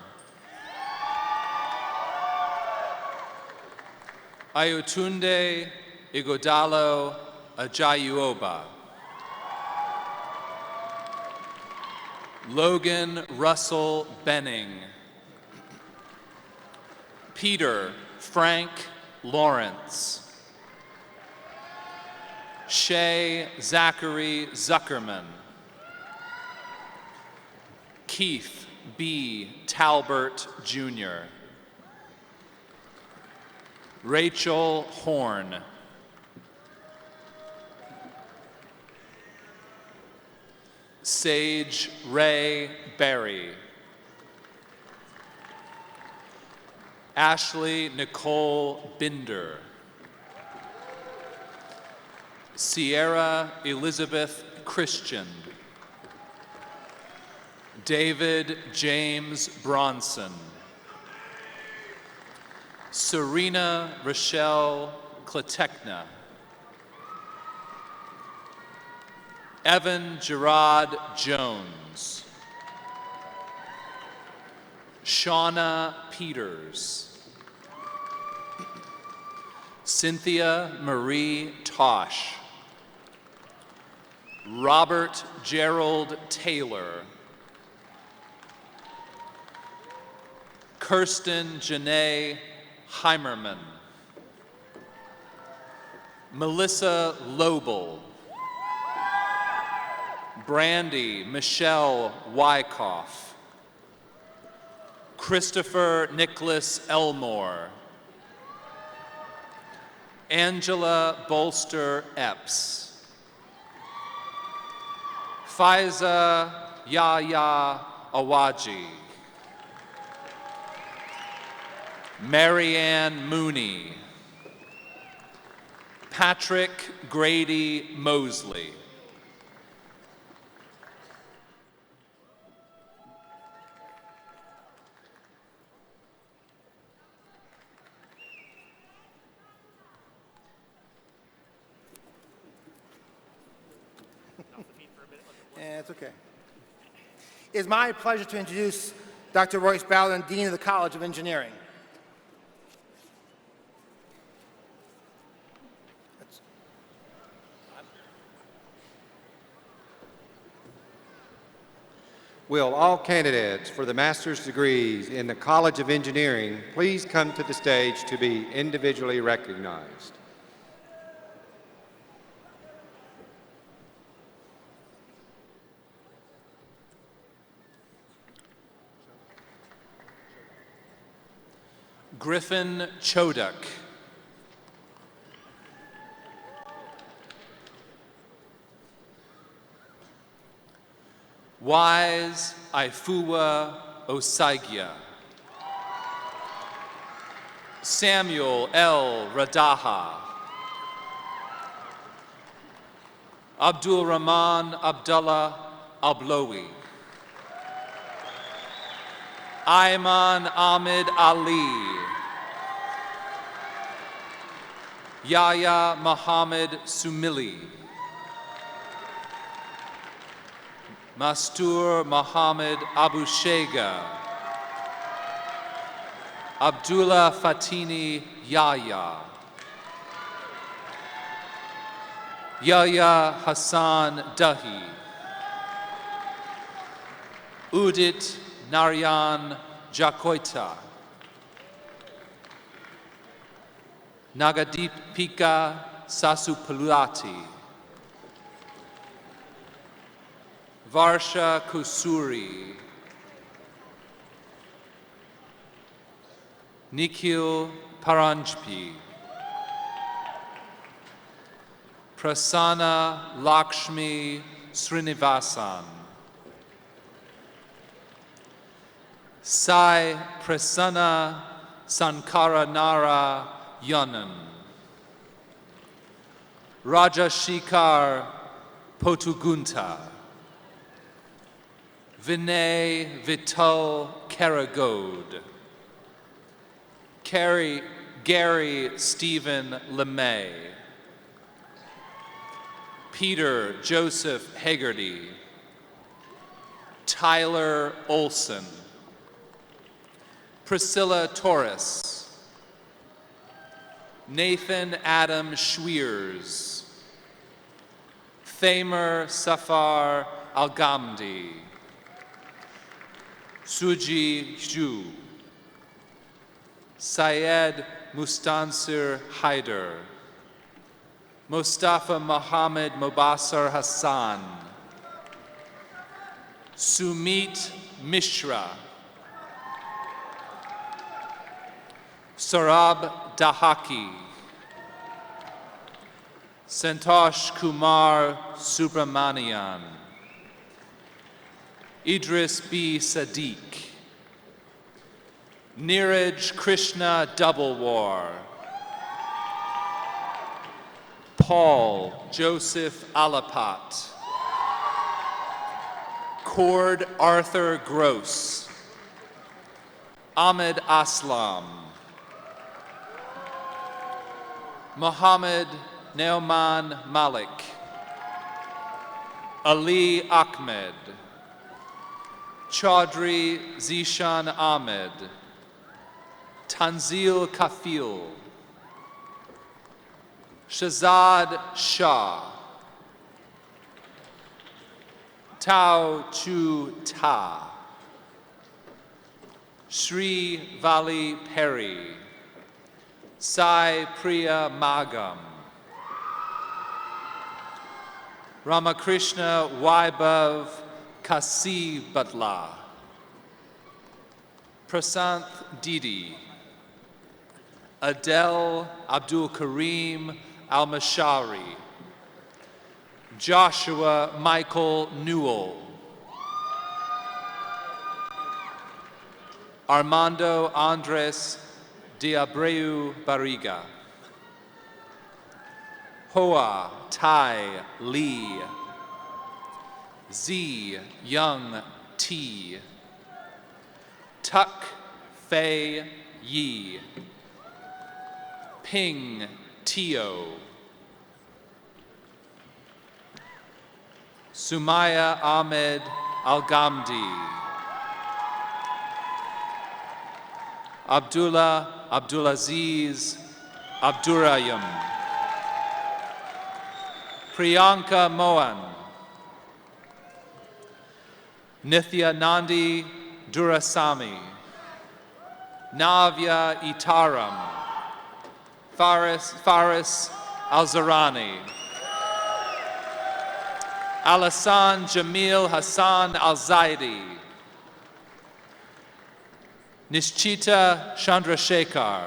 Ayotunde Igodalo Ajayuoba. Logan Russell Benning. Peter Frank Lawrence. Shay Zachary Zuckerman. Keith B. Talbert, Jr. Rachel Horn. Sage Ray Berry. Ashley Nicole Binder. Sierra Elizabeth Christian. David James Bronson. Serena Rochelle Klatekna. Evan Gerard Jones. Shauna Peters. Cynthia Marie Tosh. Robert Gerald Taylor. Kirsten Janae Heimerman. Melissa Lobel. Brandy Michelle Wyckoff. Christopher Nicholas Elmore. Angela Bolster Epps. Faiza Yahya Awaji. Marianne Mooney. Patrick Grady Mosley. Yeah, it's okay. It is my pleasure to introduce Dr. Royce Ballard, Dean of the College of Engineering. Will all candidates for the master's degrees in the College of Engineering please come to the stage to be individually recognized? Griffin Chodak. Wise Ifua Osaigia. Samuel L. Radaha. Abdul Rahman Abdullah Ablowi. Ayman Ahmed Ali. Yahya Muhammad Sumili. Mastur Muhammad Abu Shega. Abdullah Fatini Yahya. Yahya Hassan Dahi. Udit Narayan Jakoita. Nagadipika Sasupulati. Varsha Kusuri. Nikhil Paranjpi. Prasanna Lakshmi Srinivasan. Sai Prasanna Sankara Nara Yanan. Rajashikar Potugunta. Vinay Vital Karagode. Gary Stephen LeMay. Peter Joseph Hegarty. Tyler Olson. Priscilla Torres. Nathan Adam Schweers. Thamer Safar Algamdi. Suji Zhu. Syed Mustansir Haider. Mustafa Mohammed Mobasar Hassan. Sumit Mishra. Sarab Dahaki. Santosh Kumar Subramanian. Idris B. Sadiq. Neeraj Krishna Doublewar. Paul Joseph Alapat. Cord Arthur Gross. Ahmed Aslam. Mohammed Neoman Malik. Ali Ahmed. Chaudhry Zishan Ahmed. Tanzil Kafil. Shazad Shah. Tao Chu Ta. Sri Vali Perry. Sai Priya Magam. Ramakrishna Vaibhav Kasi Batla. Prasanth Didi, Adel Abdul Karim Al-Mashari, Joshua Michael Newell, Armando Andres de Abreu Barriga, Hoa Tai Lee, Z Young T, Tuck Fei Yi, Ping Tio, Sumaya Ahmed Al-Ghamdi, Abdullah Abdulaziz Abdurrahim, Priyanka Mohan, Nithya Nandi Durasamy, Navya Itaram, Faris Al-Zarani, Alasan Jamil Hassan Al-Zaidi, Nishchita Chandrasekhar,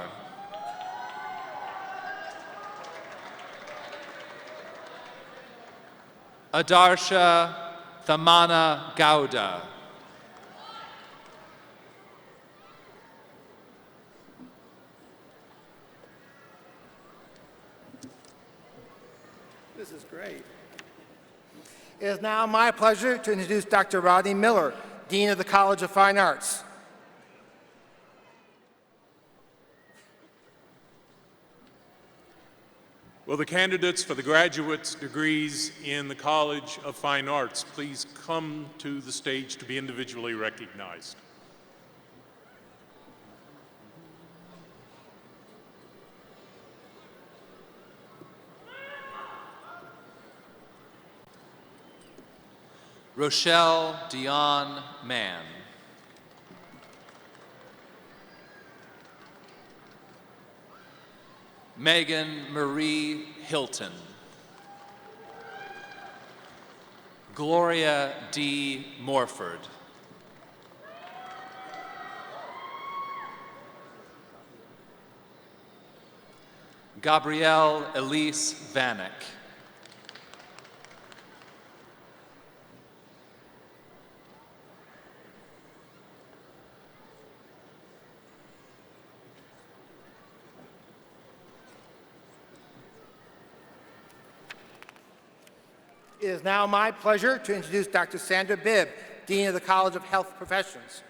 Adarsha Thamana Gowda, This is great. It is now my pleasure to introduce Dr. Rodney Miller, Dean of the College of Fine Arts. Will the candidates for the graduate degrees in the College of Fine Arts please come to the stage to be individually recognized? Rochelle Dion Mann, Megan Marie Hilton, Gloria D. Morford, Gabrielle Elise Vanek, It is now my pleasure to introduce Dr. Sandra Bibb, Dean of the College of Health Professions.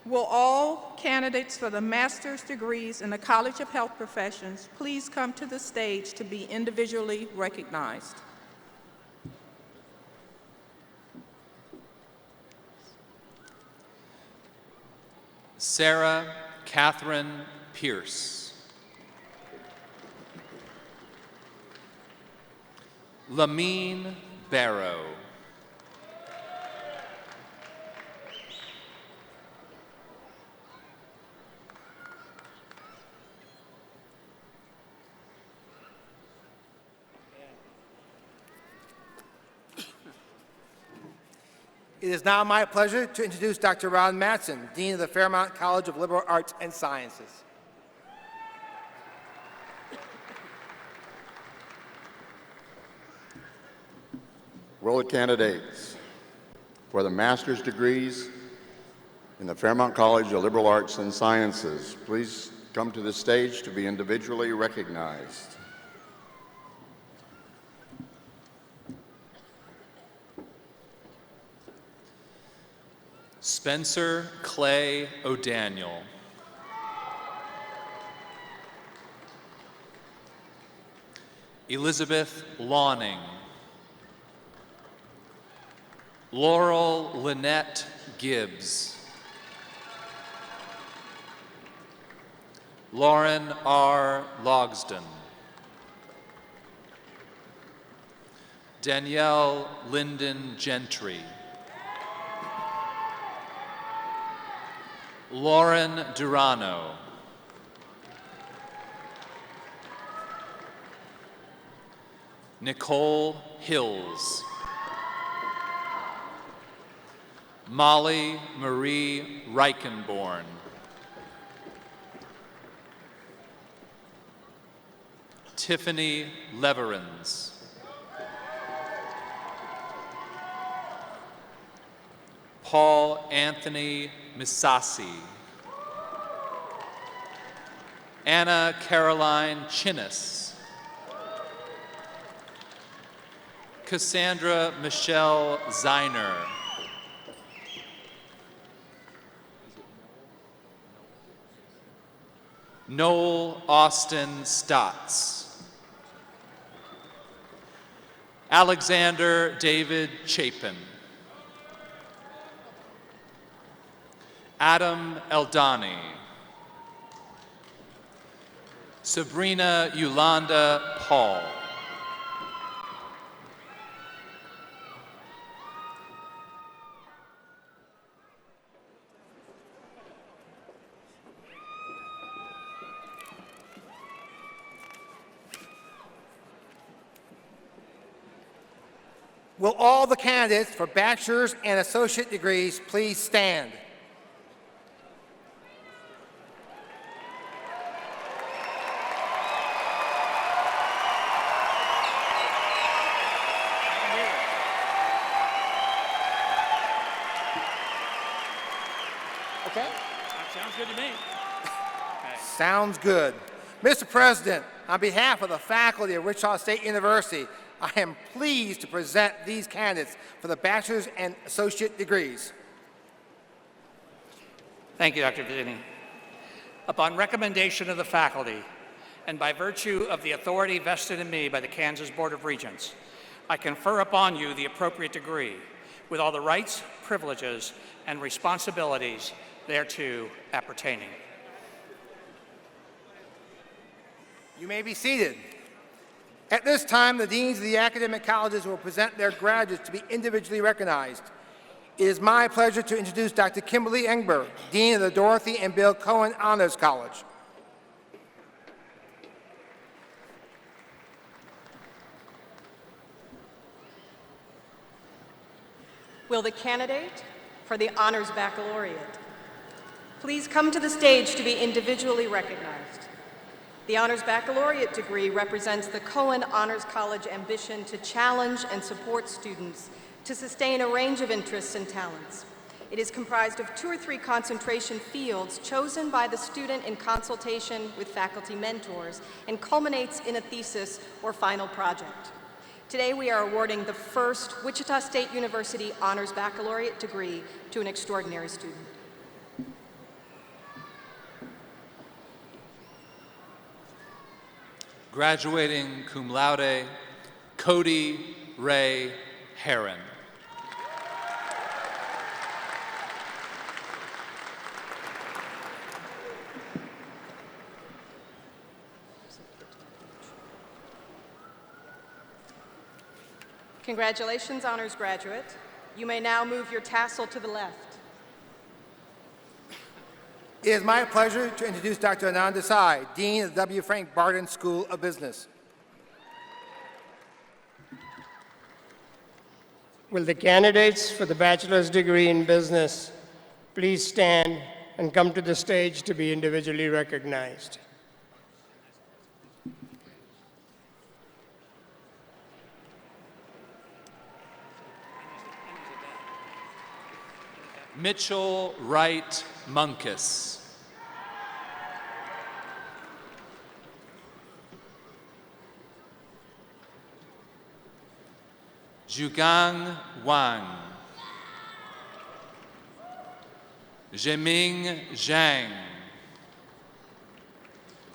Will all candidates for the master's degrees in the College of Health Professions please come to the stage to be individually recognized? Sarah Catherine Pierce, Lamine Barrow, It is now my pleasure to introduce Dr. Ron Matson, Dean of the Fairmont College of Liberal Arts and Sciences. Will the candidates for the master's degrees in the Fairmont College of Liberal Arts and Sciences please come to the stage to be individually recognized? Spencer Clay O'Daniel, Elizabeth Lawning, Laurel Lynette Gibbs, Lauren R. Logsdon, Danielle Linden Gentry, Lauren Durano, Nicole Hills. Molly Marie Reichenborn. Tiffany Leverins. Paul Anthony Misasi. Anna Caroline Chinnis. Cassandra Michelle Zeiner. Noel Austin Stotts. Alexander David Chapin. Adam Eldani. Sabrina Yolanda Paul. Will all the candidates for bachelor's and associate degrees please stand? Okay. Sounds good to me. Sounds good. Mr. President, on behalf of the faculty of Wichita State University, I am pleased to present these candidates for the bachelor's and associate degrees. Thank you, Dr. Vizzini. Upon recommendation of the faculty, and by virtue of the authority vested in me by the Kansas Board of Regents, I confer upon you the appropriate degree with all the rights, privileges, and responsibilities thereto appertaining. You may be seated. At this time, the deans of the academic colleges will present their graduates to be individually recognized. It is my pleasure to introduce Dr. Kimberly Engber, Dean of the Dorothy and Bill Cohen Honors College. Will the candidate for the Honors Baccalaureate please come to the stage to be individually recognized? The Honors Baccalaureate degree represents the Cohen Honors College ambition to challenge and support students to sustain a range of interests and talents. It is comprised of 2 or 3 concentration fields chosen by the student in consultation with faculty mentors and culminates in a thesis or final project. Today we are awarding the first Wichita State University Honors Baccalaureate degree to an extraordinary student. Graduating cum laude, Cody Ray Heron. Congratulations, honors graduate. You may now move your tassel to the left. It is my pleasure to introduce Dr. Anand Desai, Dean of the W. Frank Barton School of Business. Will the candidates for the bachelor's degree in business please stand and come to the stage to be individually recognized? Mitchell Wright Munkus. Zhugang Wang. Zheming Zhang.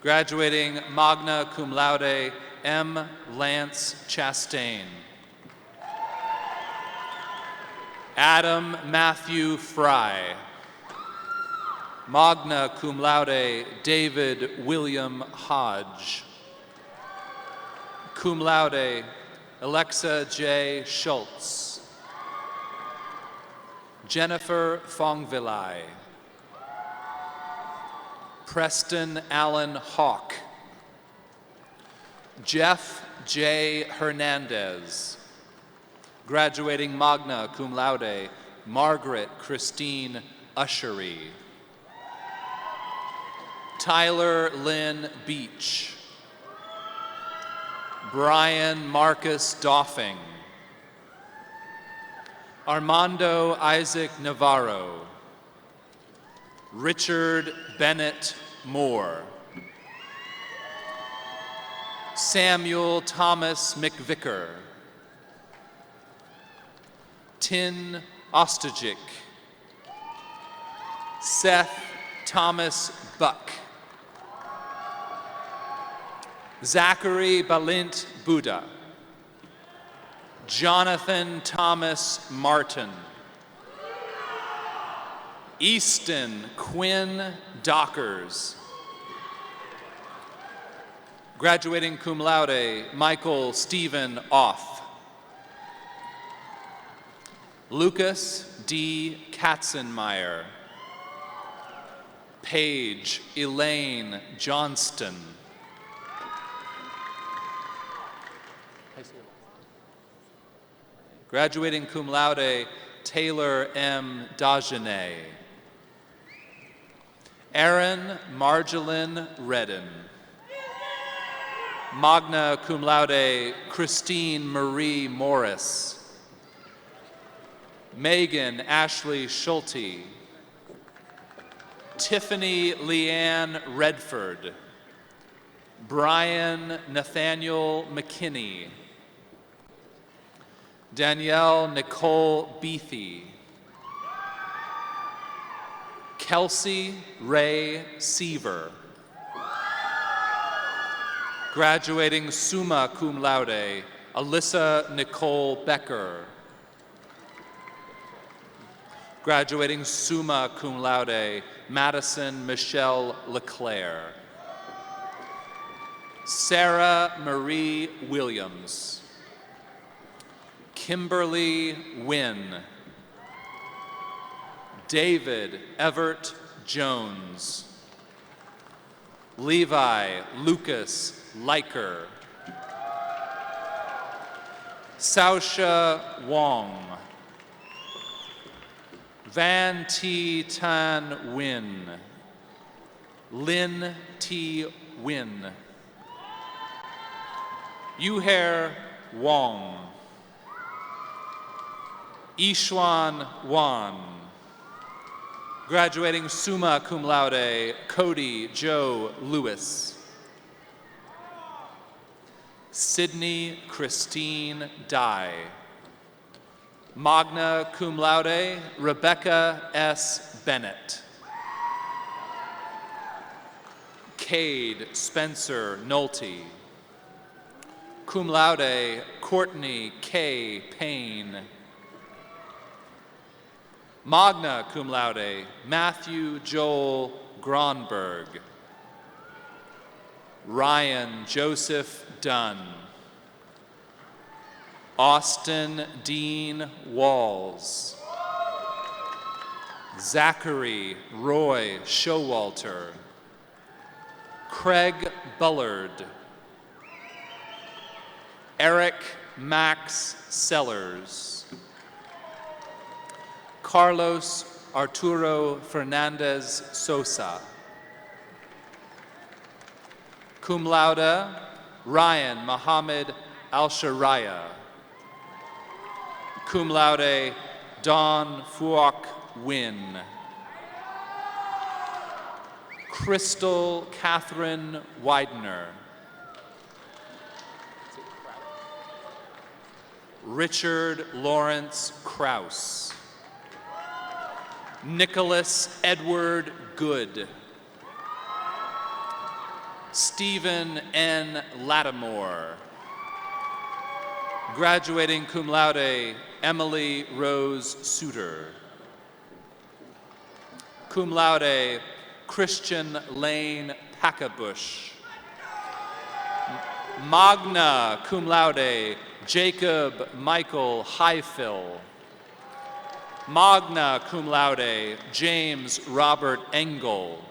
Graduating magna cum laude, M. Lance Chastain. Adam Matthew Fry. Magna cum laude, David William Hodge. Cum laude, Alexa J. Schultz. Jennifer Fongvilai. Preston Allen Hawk. Jeff J. Hernandez. Graduating magna cum laude, Margaret Christine Ushery. Tyler Lynn Beach. Brian Marcus Doffing. Armando Isaac Navarro. Richard Bennett Moore. Samuel Thomas McVicker. Tin Ostojic. Seth Thomas Buck. Zachary Balint Buddha. Jonathan Thomas Martin. Easton Quinn Dockers. Graduating cum laude, Michael Stephen Off. Lucas D. Katzenmeyer. Paige Elaine Johnston. Graduating cum laude, Taylor M. Dagenet. Aaron Marjolin Redden. Magna cum laude, Christine Marie Morris. Megan Ashley Schulte. Tiffany Leanne Redford. Brian Nathaniel McKinney. Danielle Nicole Beathy. Kelsey Ray Seaver. Graduating summa cum laude, Alyssa Nicole Becker. Graduating summa cum laude, Madison Michelle LeClaire. Sarah Marie Williams. Kimberly Wynn. David Everett Jones. Levi Lucas Liker. Saosha Wong. Van T. Tan Win. Lin T. Win. Yuhair Wong. Ishwan Wan. Graduating summa cum laude, Cody Joe Lewis. Sydney Christine Dye. Magna cum laude, Rebecca S. Bennett. Cade Spencer Nolte. Cum laude, Courtney K. Payne. Magna cum laude, Matthew Joel Gronberg. Ryan Joseph Dunn. Austin Dean Walls. Zachary Roy Showalter. Craig Bullard. Eric Max Sellers. Carlos Arturo Fernandez Sosa. Cum laude, Ryan Mohammed Al-Sharaya. Cum laude, Don Fuok Win. Crystal Catherine Widener. Richard Lawrence Kraus. Nicholas Edward Good. Stephen N. Lattimore. Graduating cum laude, Emily Rose Suter. Cum laude, Christian Lane Packabush. Magna cum laude, Jacob Michael Highfill. Magna cum laude, James Robert Engel.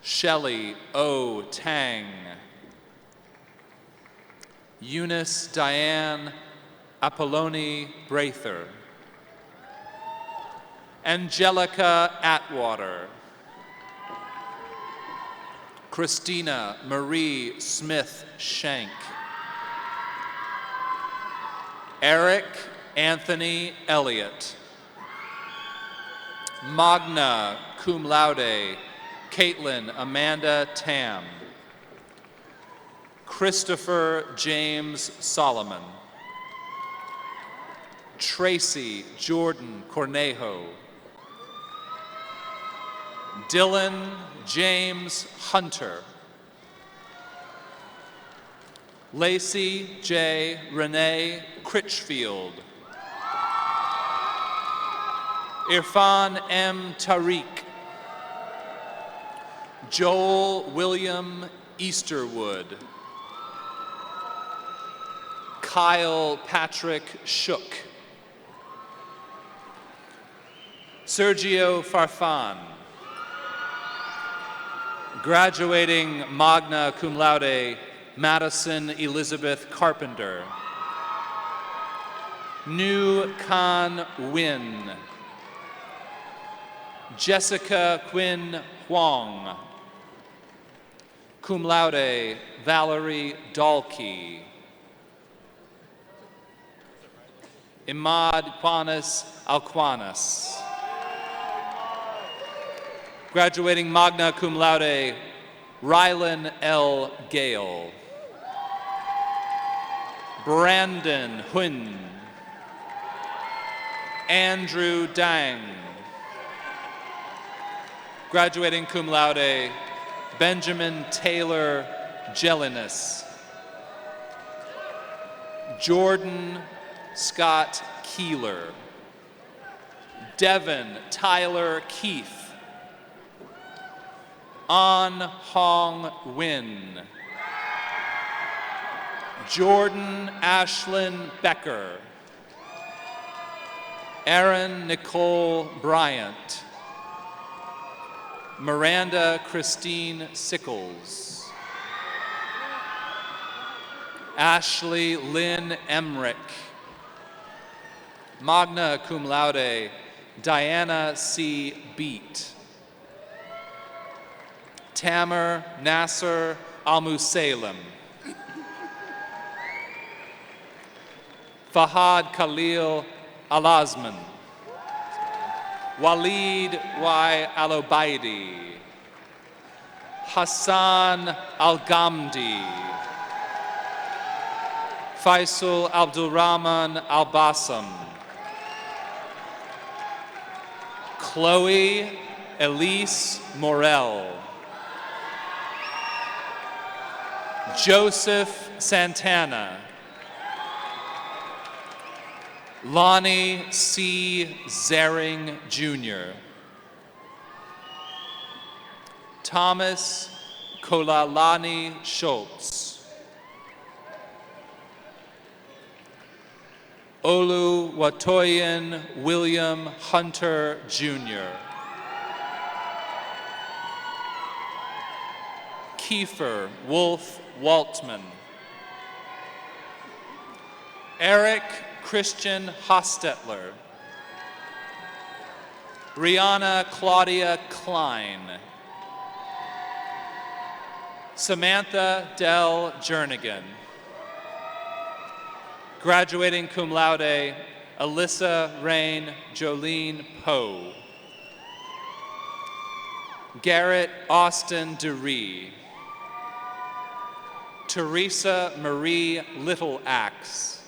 Shelley O. Tang. Eunice Diane Apolloni Braither, Angelica Atwater, Christina Marie Smith Shank, Eric Anthony Elliott, magna cum laude, Caitlin Amanda Tam, Christopher James Solomon, Tracy Jordan Cornejo, Dylan James Hunter, Lacey J. Renee Critchfield, Irfan M. Tariq, Joel William Easterwood, Kyle Patrick Shook, Sergio Farfan, graduating magna cum laude, Madison Elizabeth Carpenter, Nu Can Win, Jessica Quinn Huang, cum laude, Valerie Dalkey, Imad Quanis Alquanis, graduating magna cum laude, Rylan L. Gale, Brandon Huynh, Andrew Dang, graduating cum laude, Benjamin Taylor Jellinis, Jordan Scott Keeler, Devin Tyler Keith, An Hong Win, Jordan Ashlyn Becker, Erin Nicole Bryant, Miranda Christine Sickles, Ashley Lynn Emrick, magna cum laude, Diana C. Beat, Tamer Nasser Al-Musalem, Fahad Khalil Al-Azman, Walid Y. Al-Obaidi, Hassan Al-Ghamdi, Faisal Abdulrahman Al-Bassam, Chloe Elise Morel, Joseph Santana, Lonnie C. Zering Jr., Thomas Kolalani Schultz, Oluwatoyin William Hunter Jr., Kiefer Wolf Waltman, Eric Christian Hostetler, Rihanna Claudia Klein, Samantha Del Jernigan, graduating cum laude, Alyssa Rain Jolene Poe, Garrett Austin DeRee, Teresa Marie Little Axe,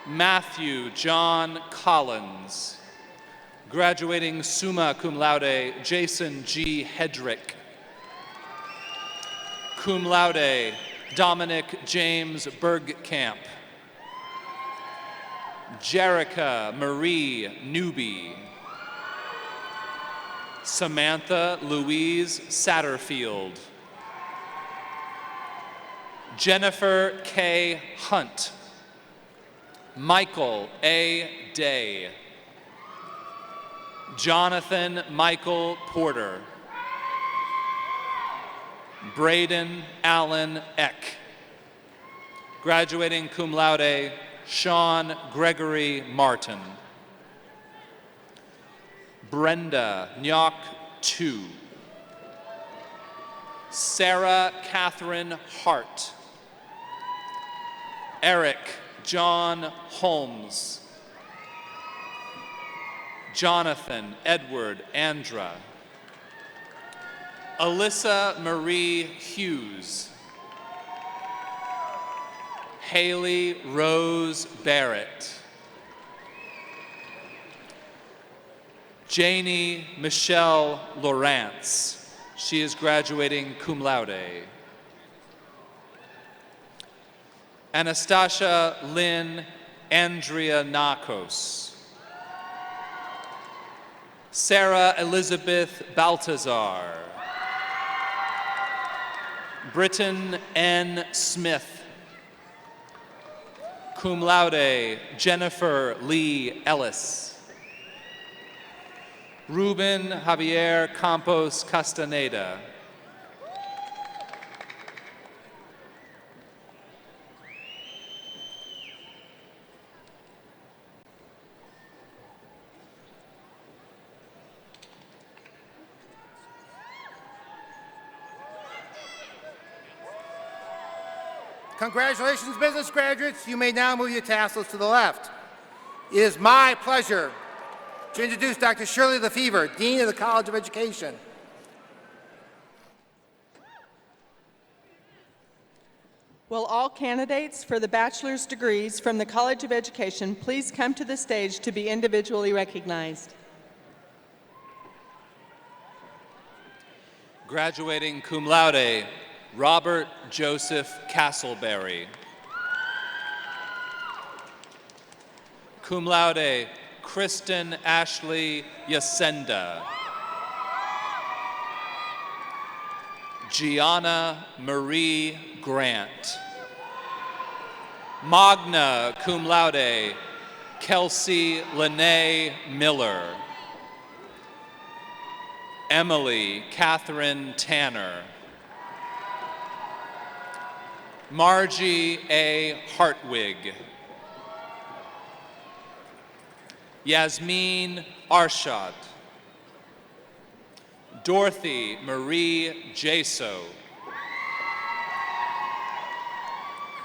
Matthew John Collins, graduating summa cum laude, Jason G. Hedrick, cum laude, Dominic James Bergkamp, Jerica Marie Newby, Samantha Louise Satterfield, Jennifer K. Hunt, Michael A. Day, Jonathan Michael Porter, Braden Allen Eck, Graduating cum laude, Sean Gregory Martin. Brenda Nyok Tu. Sarah Catherine Hart. Eric John Holmes. Jonathan Edward Andra. Alyssa Marie Hughes. Haley Rose Barrett. Janie Michelle Lawrence. She is graduating cum laude. Anastasia Lynn Andrea Nakos. Sarah Elizabeth Baltazar. Britton N. Smith. Cum laude, Jennifer Lee Ellis. Ruben Javier Campos Castaneda. Congratulations, business graduates. You may now move your tassels to the left. It is my pleasure to introduce Dr. Shirley Lefevre, Dean of the College of Education. Will all candidates for the bachelor's degrees from the College of Education please come to the stage to be individually recognized? Graduating cum laude, Robert Joseph Castleberry. Cum laude, Kristen Ashley Yasenda. Gianna Marie Grant. Magna cum laude, Kelsey Lene Miller. Emily Catherine Tanner. Margie A. Hartwig. Yasmin Arshad. Dorothy Marie Jaso.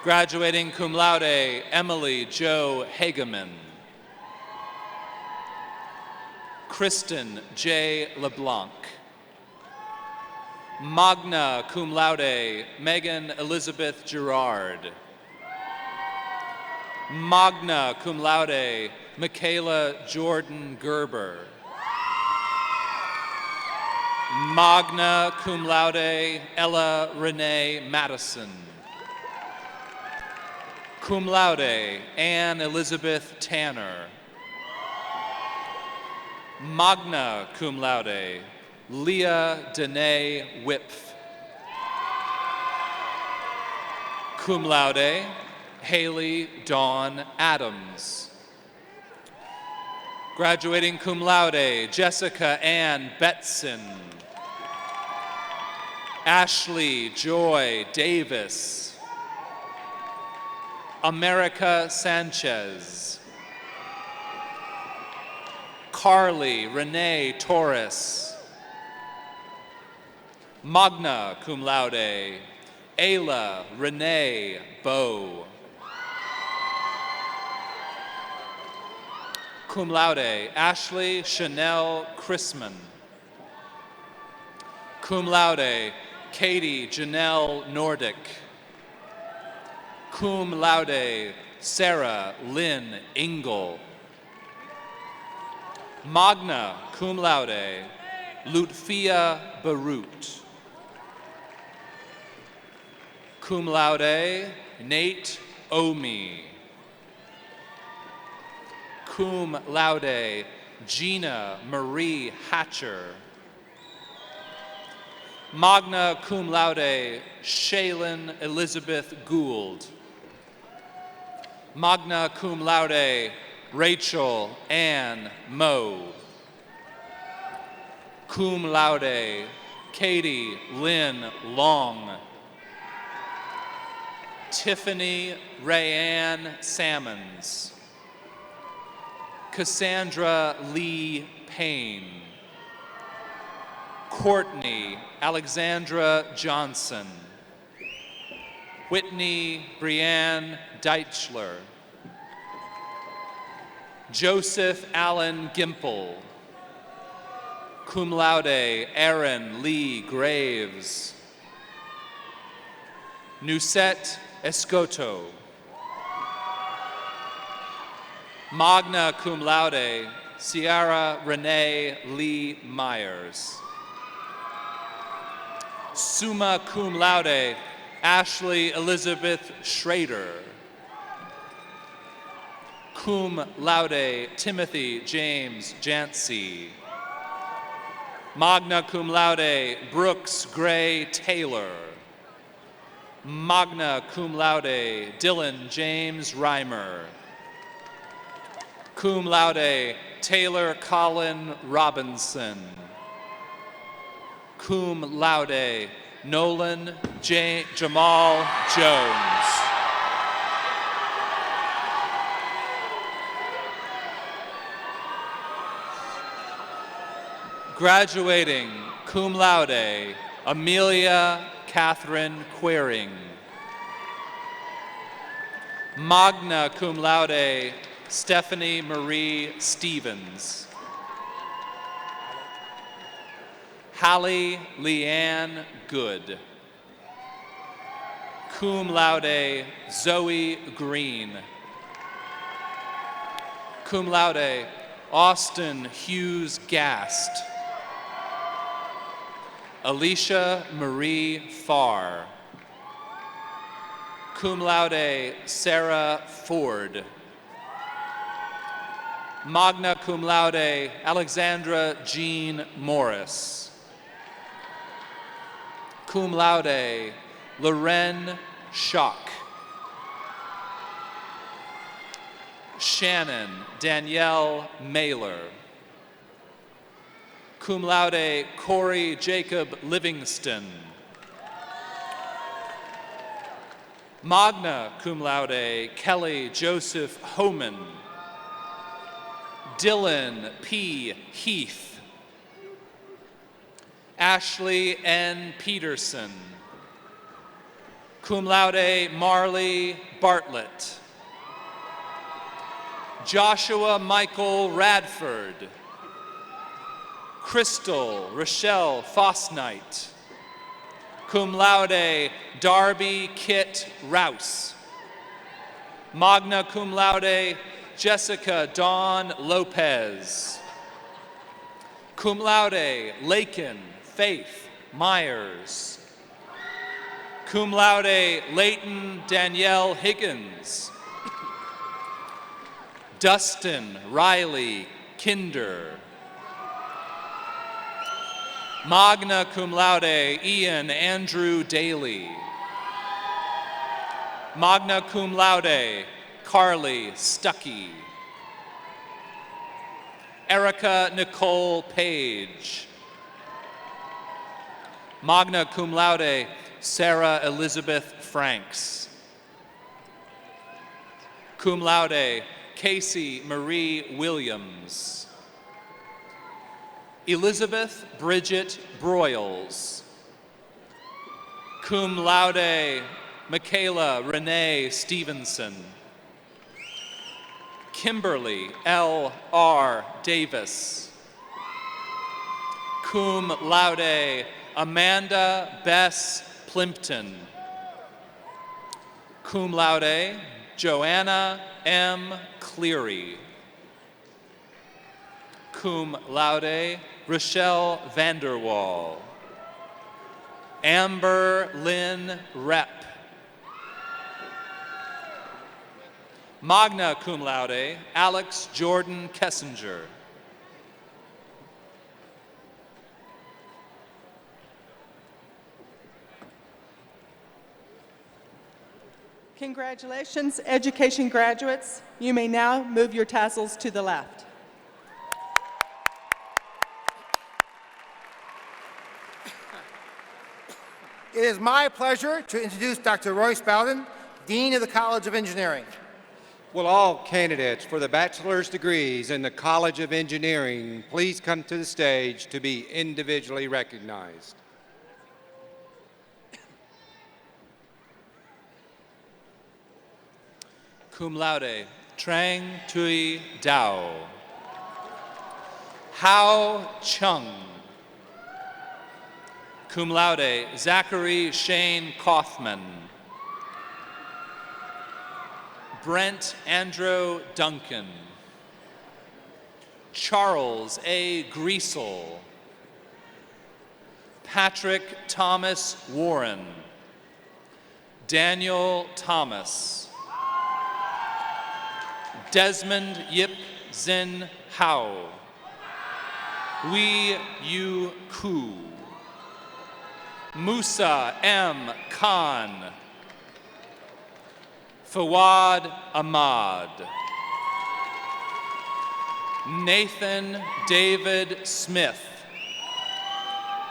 Graduating cum laude, Emily Jo Hageman. Kristen J. LeBlanc. Magna cum laude, Megan Elizabeth Gerard. Magna cum laude, Michaela Jordan Gerber. Magna cum laude, Ella Renee Madison. Cum laude, Anne Elizabeth Tanner. Magna cum laude, Leah Danae Wipf. Cum laude, Haley Dawn Adams. Graduating cum laude, Jessica Ann Betson. Ashley Joy Davis. America Sanchez. Carly Renee Torres. Magna cum laude, Ayla Renee Bowe. Cum laude, Ashley Chanel Chrisman. Cum laude, Katie Janelle Nordick. Cum laude, Sarah Lynn Ingle. Magna cum laude, Lutfia Barut. Cum laude, Nate Omi. Cum laude, Gina Marie Hatcher. Magna cum laude, Shaylin Elizabeth Gould. Magna cum laude, Rachel Ann Moe. Cum laude, Katie Lynn Long. Tiffany Rayanne Sammons, Cassandra Lee Payne, Courtney Alexandra Johnson, Whitney Brianne Deichler, Joseph Allen Gimple, cum laude Aaron Lee Graves, Nusette Escoto, magna cum laude Ciara Renee Lee Myers, summa cum laude Ashley Elizabeth Schrader, cum laude Timothy James Jancy, magna cum laude Brooks Gray Taylor, magna cum laude Dylan James Reimer, cum laude Taylor Colin Robinson, cum laude Nolan Jamal Jones. Graduating cum laude Amelia Catherine Quering, magna cum laude Stephanie Marie Stevens, Hallie Leanne Good, cum laude Zoe Green, cum laude Austin Hughes Gast, Alicia Marie Farr, cum laude Sarah Ford, magna cum laude Alexandra Jean Morris, cum laude Loren Schock, Shannon Danielle Mailer, cum laude Corey Jacob Livingston, magna cum laude Kelly Joseph Homan, Dylan P. Heath, Ashley N. Peterson, cum laude Marley Bartlett, Joshua Michael Radford, Crystal Rochelle Fosnight, cum laude Darby Kit Rouse, magna cum laude Jessica Dawn Lopez, cum laude Lakin Faith Myers, cum laude Leighton Danielle Higgins, Dustin Riley Kinder, magna cum laude Ian Andrew Daly, magna cum laude Carly Stuckey, Erica Nicole Page, magna cum laude Sarah Elizabeth Franks, cum laude Casey Marie Williams, Elizabeth Bridget Broyles, cum laude Michaela Renee Stevenson, Kimberly L. R. Davis, cum laude Amanda Bess Plimpton, cum laude Joanna M. Cleary, cum laude Rochelle Vanderwall, Amber Lynn Repp, magna cum laude Alex Jordan Kessinger, Congratulations, education graduates. You may now move your tassels to the left. It is my pleasure to introduce Dr. Royce Bowden, Dean of the College of Engineering. Will all candidates for the bachelor's degrees in the College of Engineering please come to the stage to be individually recognized? Cum laude, Trang Tui Dao. Hao Chung. Cum laude, Zachary Shane Kaufman. Brent Andrew Duncan. Charles A. Griesel. Patrick Thomas Warren. Daniel Thomas. Desmond Yip Zin Hao. Wei Yu Ku. Musa M. Khan. Fawad Ahmad. Nathan David Smith.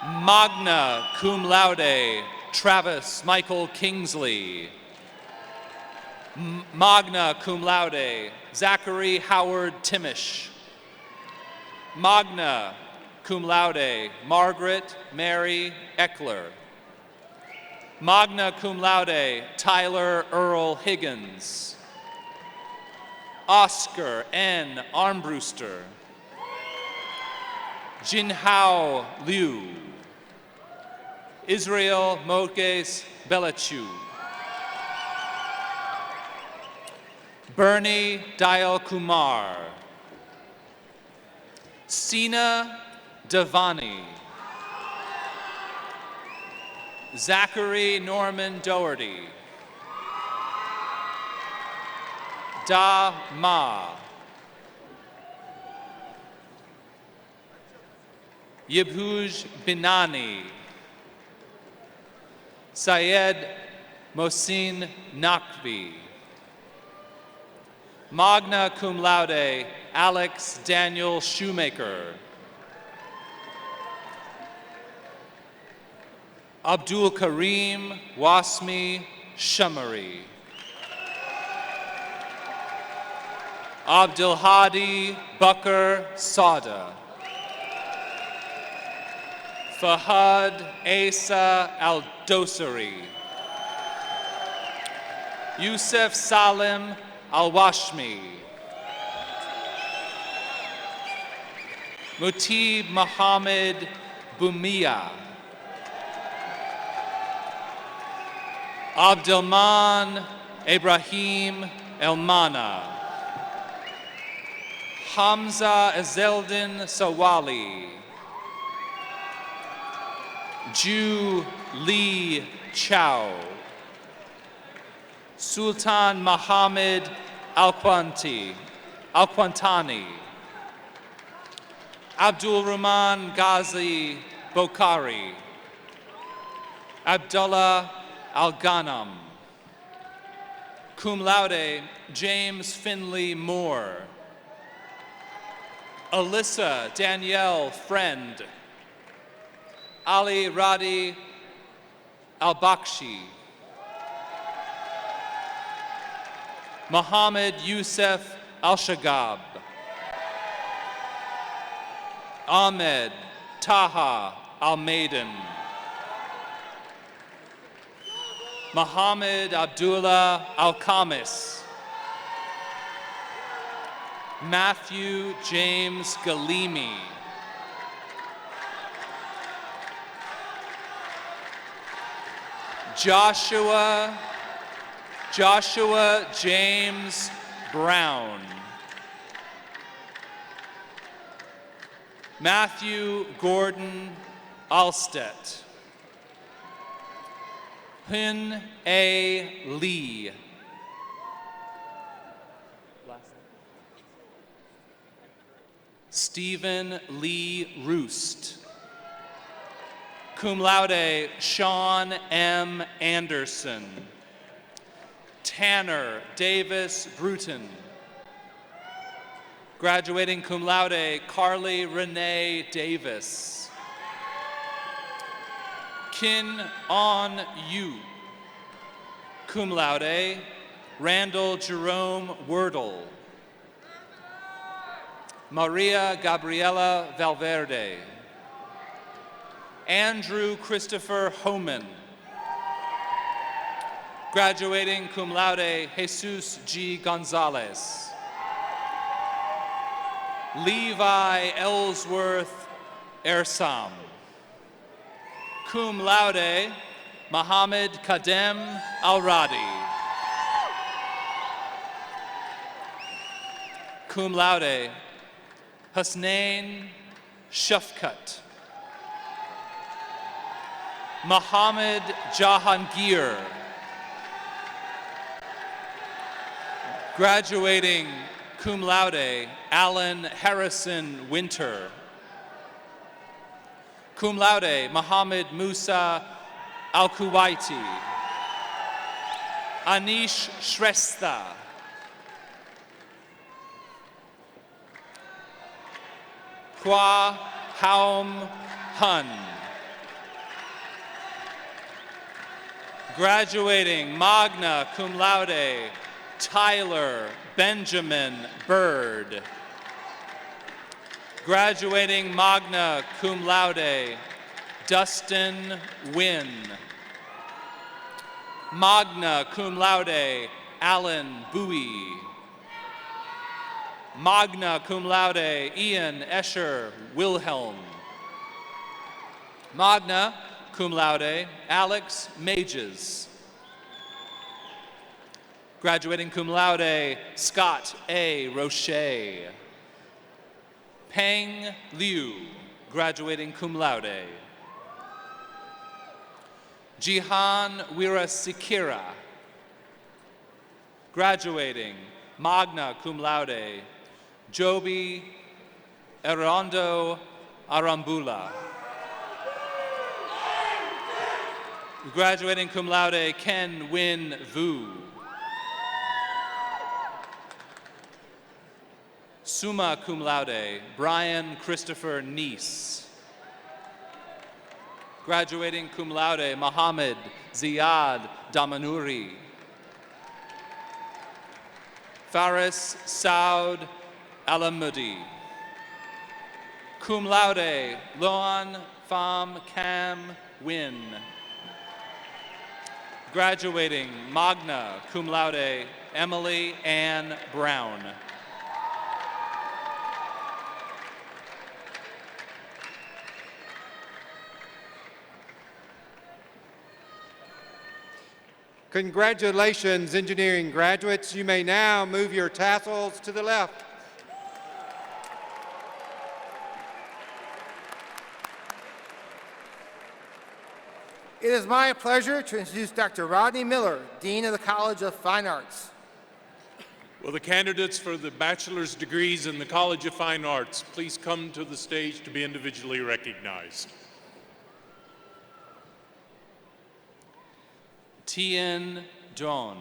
Magna cum laude, Travis Michael Kingsley. Magna cum laude, Zachary Howard Timish. Magna cum laude, Margaret Mary Eckler. Magna cum laude, Tyler Earl Higgins. Oscar N. Armbruster. Jinhao Liu. Israel Moges Belachu. Bernie Dayal Kumar. Sina Devani. Zachary Norman Doherty. Da Ma. Yibhuj Binani. Syed Mohsin Naqvi. Magna cum laude, Alex Daniel Shoemaker. Abdul Karim Wasmi Shumari. Abdul Hadi Bakr Sada. Fahad Asa Al-Dosari. Yusuf Salim Al-Washmi. Mutib Muhammad Bumia. Abdelman Ibrahim Elmana. Hamza Azeldin Sawali. Ju Li Chow. Sultan Muhammad Alquantani. Abdul Rahman Ghazi Bokhari. Abdullah Al-Ghanam. Cum laude, James Finley Moore. Alyssa Danielle Friend. Ali Radi Al-Bakshi. Muhammad Youssef Al-Shagab. Ahmed Taha Al-Maiden. Muhammad Abdullah Al-Khamis. Matthew James Galimi. Joshua James Brown. Matthew Gordon Alstedt. Hin A. Lee. Stephen Lee Roost. Cum laude, Sean M. Anderson. Tanner Davis Bruton. Graduating cum laude, Carly Renee Davis. Kin On Yu. Cum laude, Randall Jerome Wordle. Maria Gabriela Valverde. Andrew Christopher Homan. Graduating cum laude, Jesus G. Gonzalez. Levi Ellsworth Ersam. Cum laude, Mohammed Kadem Alradi. Cum laude, Husnain Shafkat. Mohammed Jahangir. Graduating cum laude, Alan Harrison Winter. Cum laude, Mohammed Musa Al-Kuwaiti. Anish Shrestha. Hua Haum Hun. Graduating magna cum laude, Tyler Benjamin Bird. Graduating magna cum laude, Dustin Wynn. Magna cum laude, Alan Bowie. Magna cum laude, Ian Escher Wilhelm. Magna cum laude, Alex Mages. Graduating cum laude, Scott A. Roche. Peng Liu, graduating cum laude. Jihan Wirasikira, graduating magna cum laude, Joby Erondo Arambula. Graduating cum laude, Ken Win Vu. Summa cum laude, Brian Christopher Neese. Graduating cum laude, Mohammed Ziad Damanuri. Faris Saud Alamudi. Cum laude, Loan Pham Cam Win. Graduating magna cum laude, Emily Ann Brown. Congratulations, engineering graduates. You may now move your tassels to the left. It is my pleasure to introduce Dr. Rodney Miller, Dean of the College of Fine Arts. Will the candidates for the bachelor's degrees in the College of Fine Arts please come to the stage to be individually recognized? Tien Don.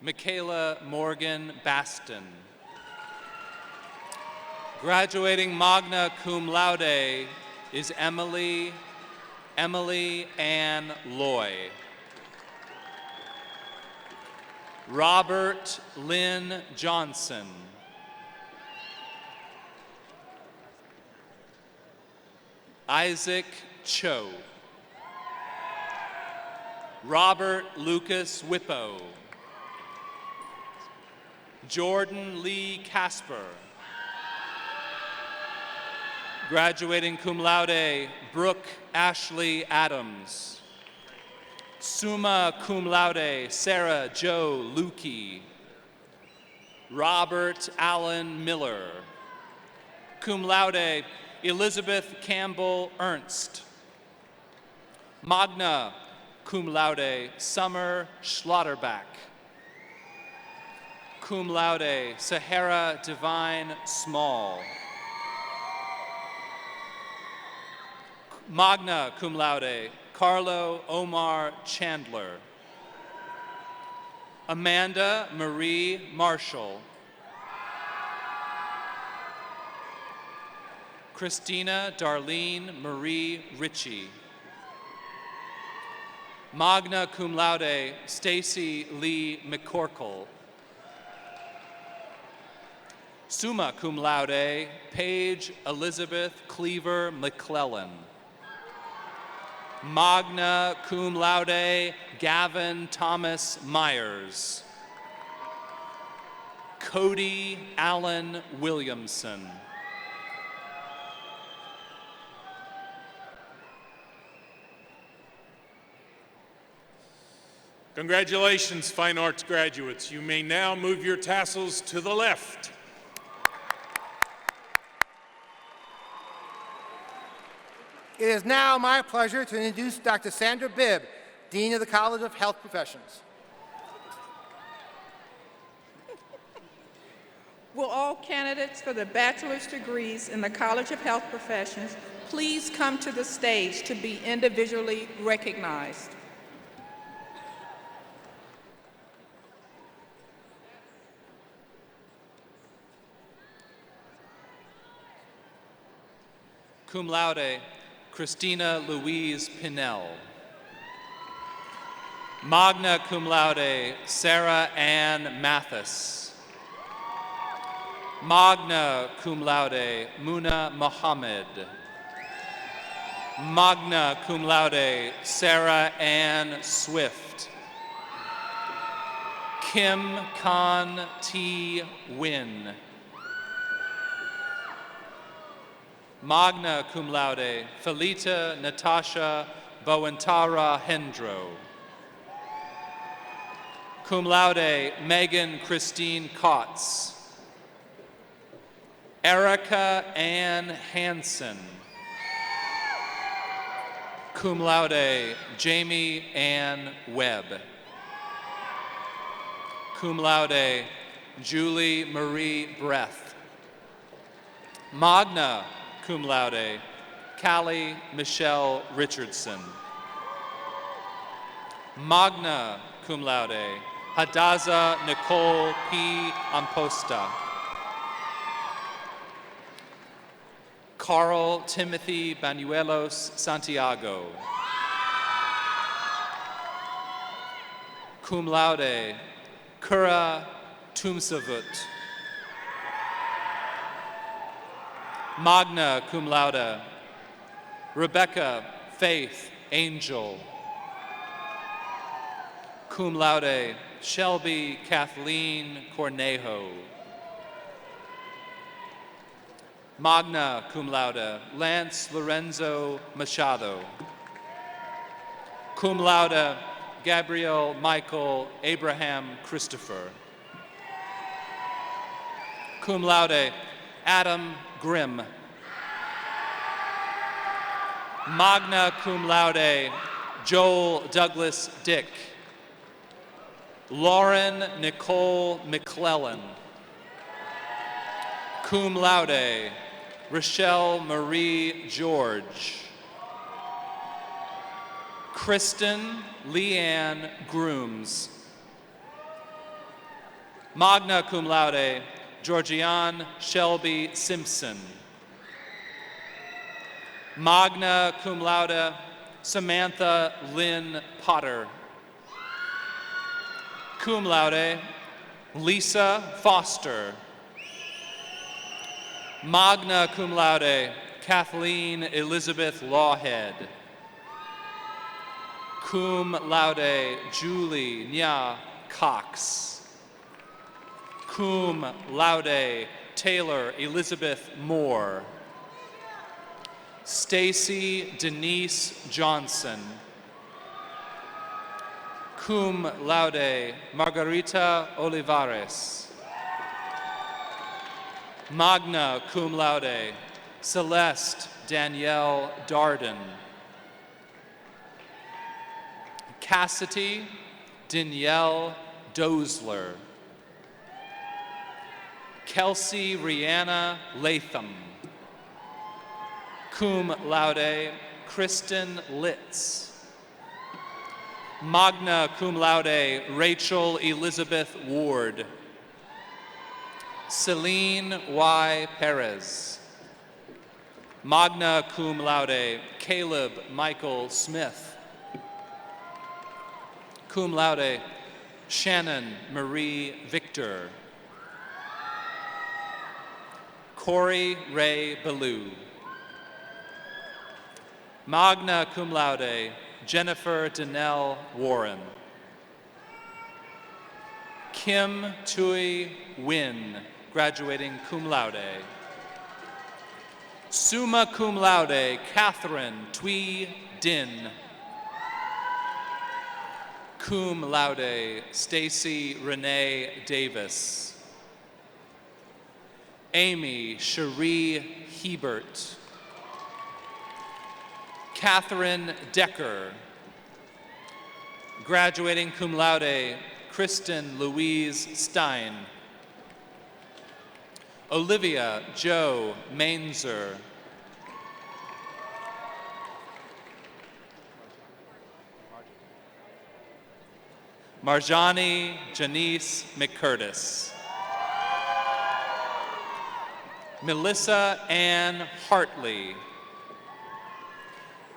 Michaela Morgan Baston. Graduating magna cum laude is Emily Ann Loy. Robert Lynn Johnson. Isaac Cho. Robert Lucas Whippo. Jordan Lee Casper. Graduating cum laude, Brooke Ashley Adams. Summa cum laude, Sarah Jo Lukey. Robert Allen Miller. Cum laude, Elizabeth Campbell Ernst. Magna cum laude, Summer Schlotterback. Cum laude, Sahara Divine Small. Magna cum laude, Carlo Omar Chandler. Amanda Marie Marshall. Christina Darlene Marie Ritchie. Magna cum laude, Stacy Lee McCorkle. Summa cum laude, Paige Elizabeth Cleaver McClellan. Magna cum laude, Gavin Thomas Myers. Cody Allen Williamson. Congratulations, fine arts graduates. You may now move your tassels to the left. It is now my pleasure to introduce Dr. Sandra Bibb, Dean of the College of Health Professions. Will all candidates for the bachelor's degrees in the College of Health Professions please come to the stage to be individually recognized? Cum laude, Christina Louise Pinnell. Magna cum laude, Sarah Ann Mathis. Magna cum laude, Muna Mohammed. Magna cum laude, Sarah Ann Swift. Kim Khan T. Wynn. Magna cum laude, Felita Natasha Boentara Hendro. Cum laude, Megan Christine Kotz. Erica Ann Hansen. Cum laude, Jamie Ann Webb. Cum laude, Julie Marie Breath. Magna cum laude, Callie Michelle Richardson. Magna cum laude, Hadaza Nicole P. Amposta. Carl Timothy Banuelos Santiago. Cum laude, Kura Tumsavut. Magna cum laude, Rebecca Faith Angel. Cum laude, Shelby Kathleen Cornejo. Magna cum laude, Lance Lorenzo Machado. Cum laude, Gabriel Michael Abraham Christopher. Cum laude, Adam Grimm. Magna cum laude, Joel Douglas Dick. Lauren Nicole McClellan. Cum laude, Rochelle Marie George. Kristen Leanne Grooms. Magna cum laude, Georgianne Shelby Simpson. Magna cum laude, Samantha Lynn Potter. Cum laude, Lisa Foster. Magna cum laude, Kathleen Elizabeth Lawhead. Cum laude, Julie Nya Cox. Cum laude, Taylor Elizabeth Moore. Stacy Denise Johnson. Cum laude, Margarita Olivares. Magna cum laude, Celeste Danielle Darden. Cassidy Danielle Dozler. Kelsey Rihanna Latham. Cum laude, Kristen Litz. Magna cum laude, Rachel Elizabeth Ward. Celine Y. Perez. Magna cum laude, Caleb Michael Smith. Cum laude, Shannon Marie Victor. Corey Ray Ballou. Magna cum laude, Jennifer Danelle Warren. Kim Tui Win, graduating cum laude. Summa cum laude, Catherine Tui Din. Cum laude, Stacy Renee Davis. Amy Cherie Hebert. Catherine Decker. Graduating cum laude, Kristen Louise Stein. Olivia Jo Mainzer. Marjani Janice McCurtis. Melissa Ann Hartley.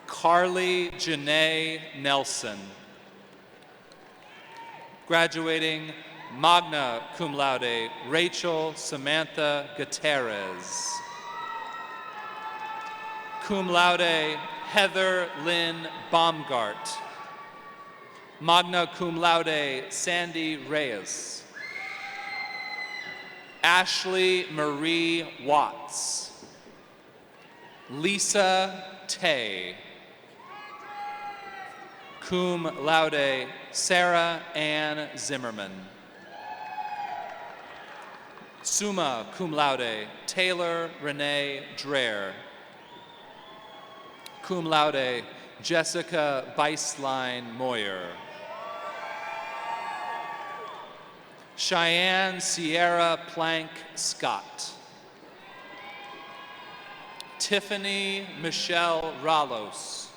Carly Janae Nelson. Graduating magna cum laude, Rachel Samantha Gutierrez. Cum laude, Heather Lynn Baumgart. Magna cum laude, Sandy Reyes. Ashley Marie Watts. Lisa Tay. Cum laude, Sarah Ann Zimmerman. Summa cum laude, Taylor Renee Dreher. Cum laude, Jessica Beislein Moyer. Cheyenne Sierra Plank Scott. Tiffany Michelle Rallos.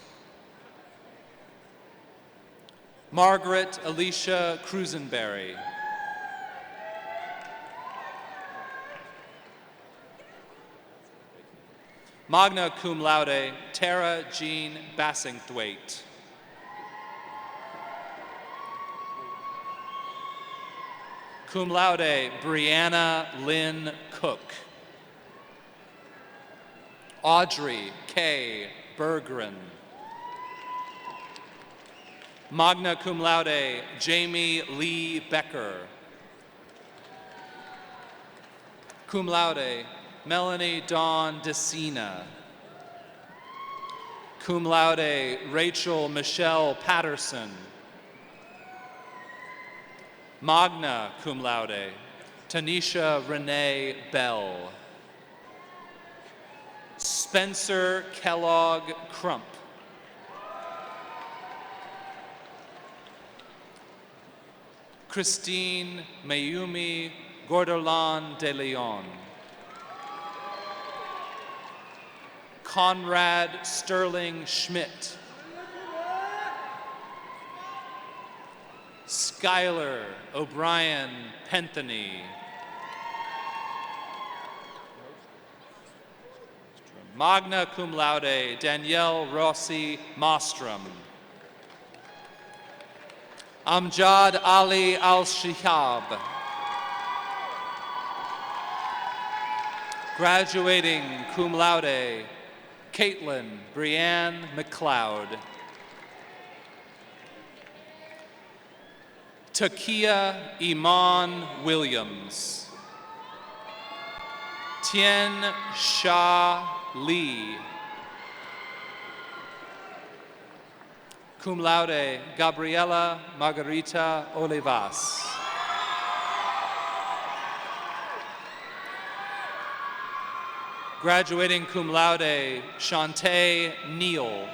Margaret Alicia Cruzenberry. Magna cum laude, Tara Jean Bassingthwaite. Cum laude, Brianna Lynn Cook. Audrey K. Berggren. Magna cum laude, Jamie Lee Becker. Cum laude, Melanie Dawn DeSena. Cum laude, Rachel Michelle Patterson. Magna cum laude, Tanisha Renee Bell. Spencer Kellogg Crump. Christine Mayumi Gordolan de Leon. Conrad Sterling Schmidt. Skylar O'Brien Penthony. Magna cum laude, Danielle Rossi Mostrom. Amjad Ali Al-Shihab. Graduating cum laude, Caitlin Brianne McLeod. Takia Iman Williams. Tien Sha Lee. Cum laude, Gabriela Margarita Olivas. Graduating cum laude, Shantae Neal.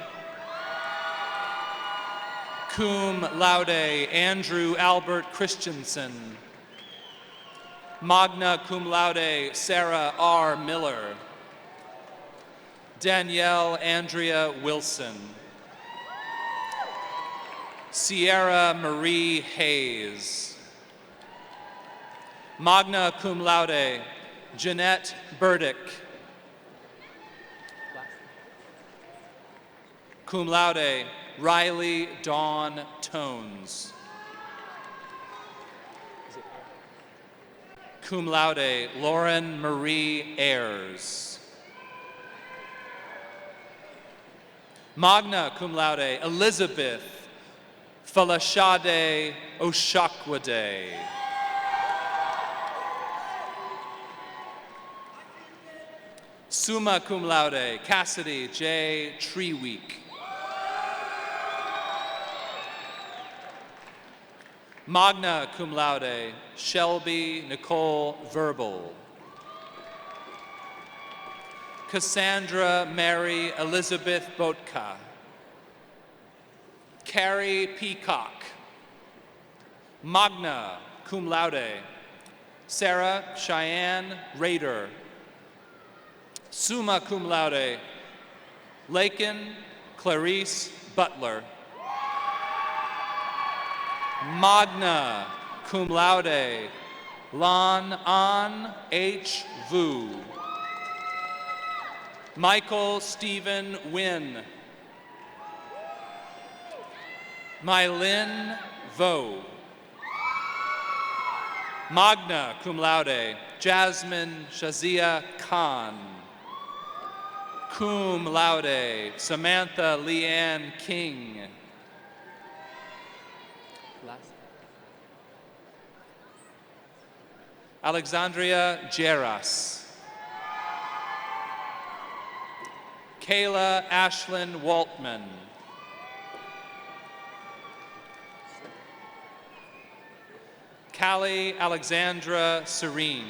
Cum laude, Andrew Albert Christensen. Magna cum laude, Sarah R. Miller. Danielle Andrea Wilson. Sierra Marie Hayes. Magna cum laude, Jeanette Burdick. Cum laude, Riley Dawn Tones. Cum laude, Lauren Marie Ayers. Magna cum laude, Elizabeth Falashade Oshakwade. Summa cum laude, Cassidy J. Treeweek. Magna cum laude, Shelby Nicole Verbal. Cassandra Mary Elizabeth Botka. Carrie Peacock. Magna cum laude, Sarah Cheyenne Rader. Summa cum laude, Lakin Clarice Butler. Magna cum laude, Lan An H. Vu. Michael Stephen Wynn. Mylin Vo. Magna cum laude, Jasmine Shazia Khan. Cum laude, Samantha Leanne King. Alexandria Jeras. Kayla Ashlyn Waltman. Callie Alexandra Serene.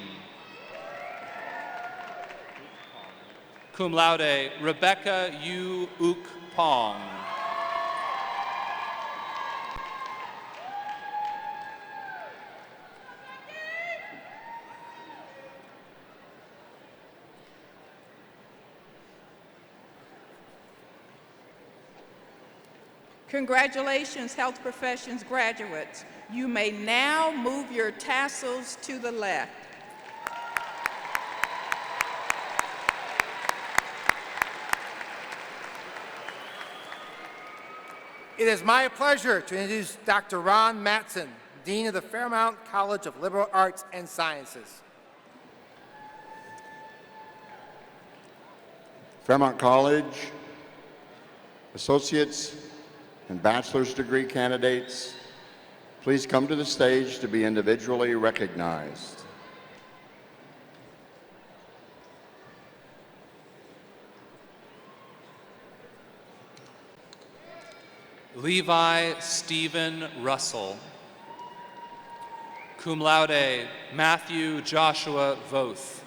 Cum laude, Rebecca Yu Uk Pong. Congratulations, health professions graduates. You may now move your tassels to the left. It is my pleasure to introduce Dr. Ron Mattson, Dean of the Fairmont College of Liberal Arts and Sciences. Fairmont College, associates and bachelor's degree candidates, please come to the stage to be individually recognized. Levi Stephen Russell. Cum laude, Matthew Joshua Voth.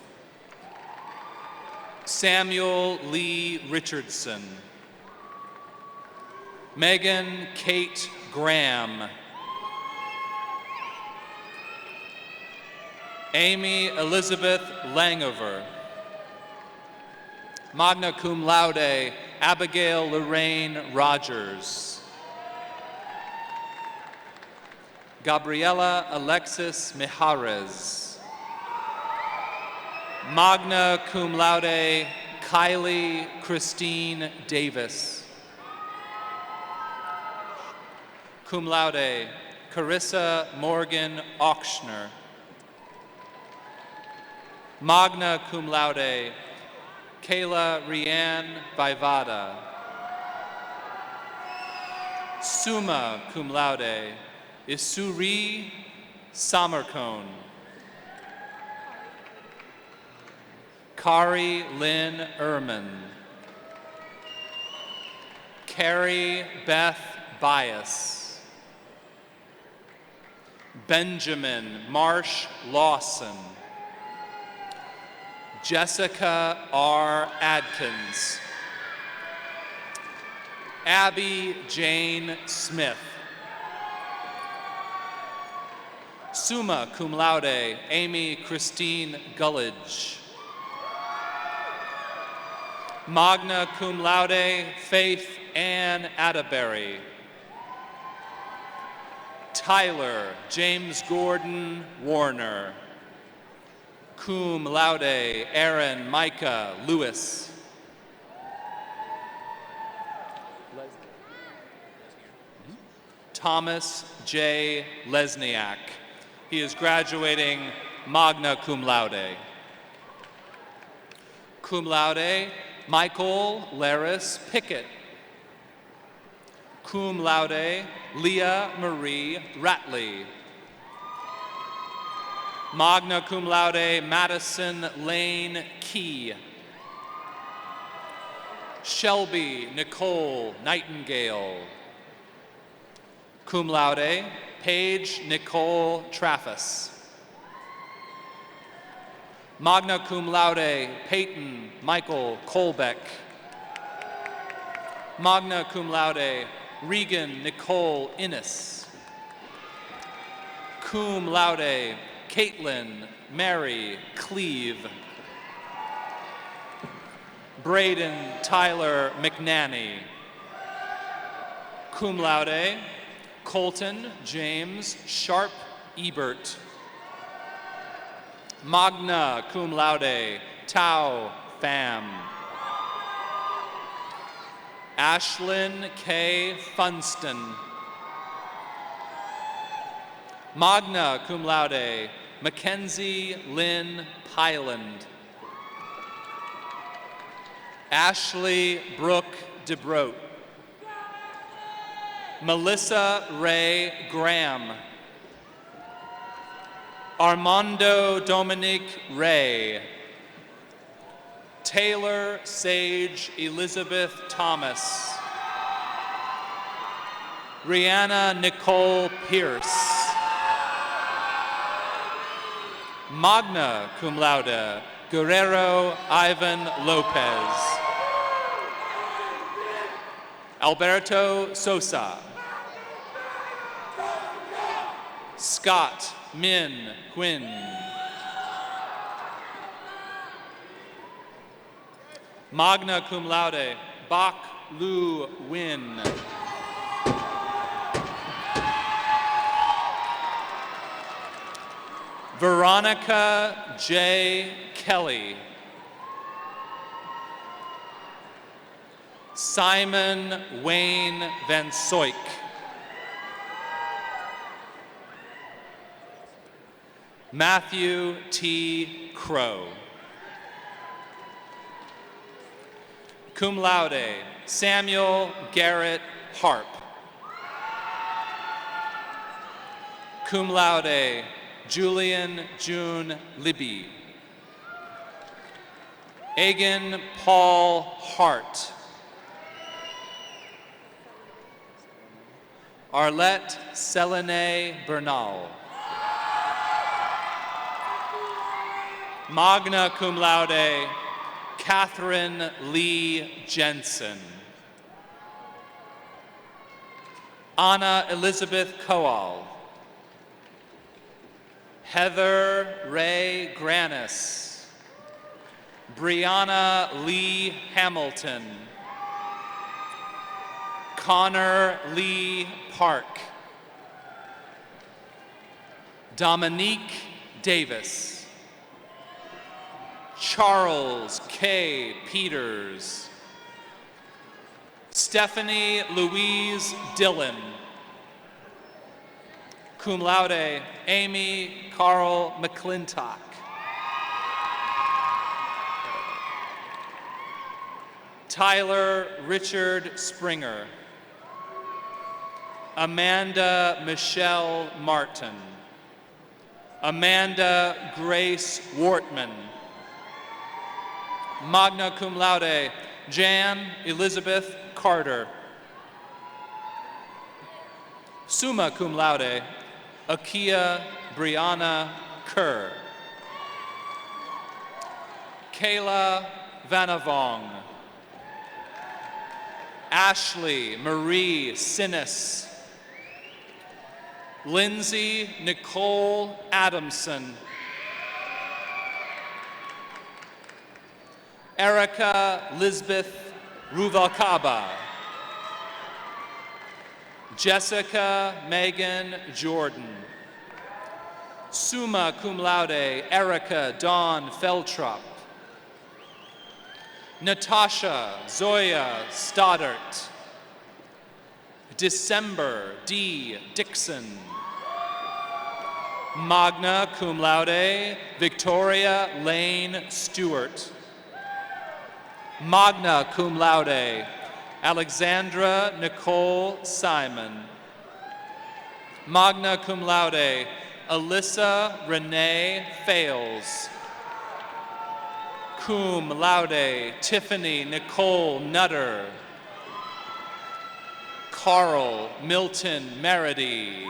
Samuel Lee Richardson. Megan Kate Graham. Amy Elizabeth Langover. Magna cum laude, Abigail Lorraine Rogers. Gabriela Alexis Mijares. Magna cum laude, Kylie Christine Davis. Cum laude, Carissa Morgan Auctioner. Magna cum laude, Kayla Rianne Vivada. Summa cum laude, Isuri Samarkone. Kari Lynn Ehrman. Carrie Beth Bias. Benjamin Marsh Lawson. Jessica R. Adkins. Abby Jane Smith. Summa cum laude, Amy Christine Gullidge. Magna cum laude, Faith Ann Atterbury. Tyler James Gordon Warner. Cum laude, Aaron Micah Lewis. Thomas J. Lesniak. He is graduating magna cum laude. Cum laude, Michael Laris Pickett. Cum laude, Leah Marie Ratley. Magna cum laude, Madison Lane Key. Shelby Nicole Nightingale. Cum laude, Paige Nicole Traffus. Magna cum laude, Peyton Michael Colbeck. Magna cum laude, Regan Nicole Innes. Cum laude, Caitlin Mary Cleve. Braden Tyler McNanny. Cum laude, Colton James Sharp Ebert. Magna cum laude, Tao Pham. Ashlyn K. Funston. Magna cum laude, Mackenzie Lynn Pyland. Ashley Brooke DeBroat. Melissa Ray Graham. Armando Dominique Ray. Taylor Sage Elizabeth Thomas. Rihanna Nicole Pierce. Magna cum laude, Guerrero Ivan Lopez. Alberto Sosa. Scott Min Quinn. Magna cum laude, Bok Lu Win. Veronica J. Kelly. Simon Wayne Van Soyk. Matthew T. Crow. Cum laude, Samuel Garrett Harp. Cum laude, Julian June Libby. Egan Paul Hart. Arlette Selene Bernal. Magna cum laude, Catherine Lee Jensen. Anna Elizabeth Coal. Heather Ray Granis. Brianna Lee Hamilton. Connor Lee Park. Dominique Davis. Charles K. Peters. Stephanie Louise Dillon. Cum laude, Amy Carl McClintock. Tyler Richard Springer. Amanda Michelle Martin. Amanda Grace Wortman. Magna cum laude, Jan Elizabeth Carter. Summa cum laude, Akia Brianna Kerr. Kayla Vanavong. Ashley Marie Sinnis. Lindsay Nicole Adamson. Erica Lisbeth Ruvalcaba. Jessica Megan Jordan. Summa cum laude, Erica Dawn Feltrop. Natasha Zoya Stoddart. December D. Dixon. Magna cum laude, Victoria Lane Stewart. Magna cum laude, Alexandra Nicole Simon. Magna cum laude, Alyssa Renee Fales. Cum laude, Tiffany Nicole Nutter. Carl Milton Meredy.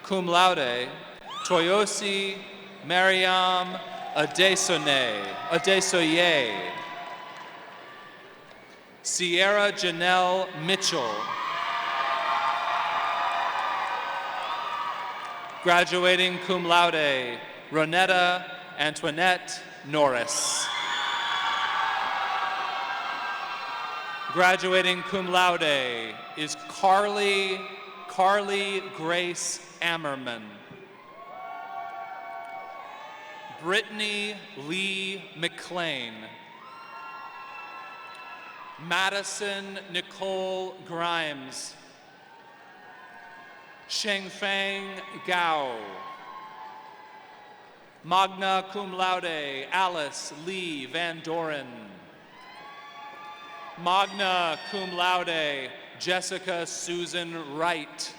Cum laude, Toyosi Mariam Adesoye. Sierra Janelle Mitchell. Graduating cum laude, Ronetta Antoinette Norris. Graduating cum laude is Carly Grace Ammerman. Brittany Lee McLean. Madison Nicole Grimes. Shengfeng Gao. Magna cum laude, Alice Lee Van Doren. Magna cum laude, Jessica Susan Wright.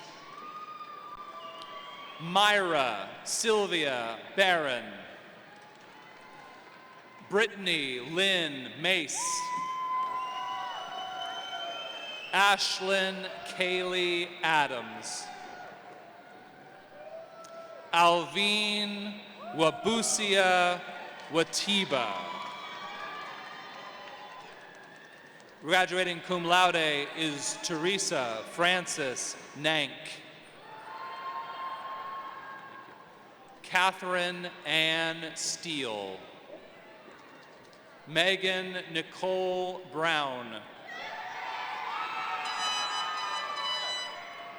Myra Sylvia Barron. Brittany Lynn Mace. Ashlyn Kaylee Adams. Alvine Wabusia Watiba. Graduating cum laude is Teresa Frances Nank. Catherine Ann Steele. Megan Nicole Brown.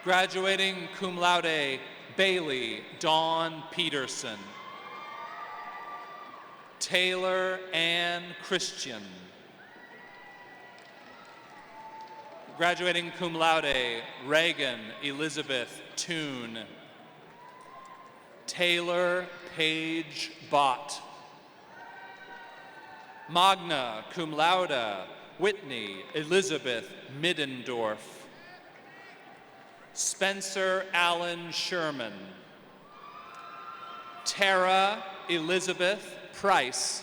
Graduating cum laude, Bailey Dawn Peterson. Taylor Ann Christian. Graduating cum laude, Reagan Elizabeth Toon. Taylor Page Bott. Magna cum laude, Whitney Elizabeth Middendorf. Spencer Allen Sherman. Tara Elizabeth Price.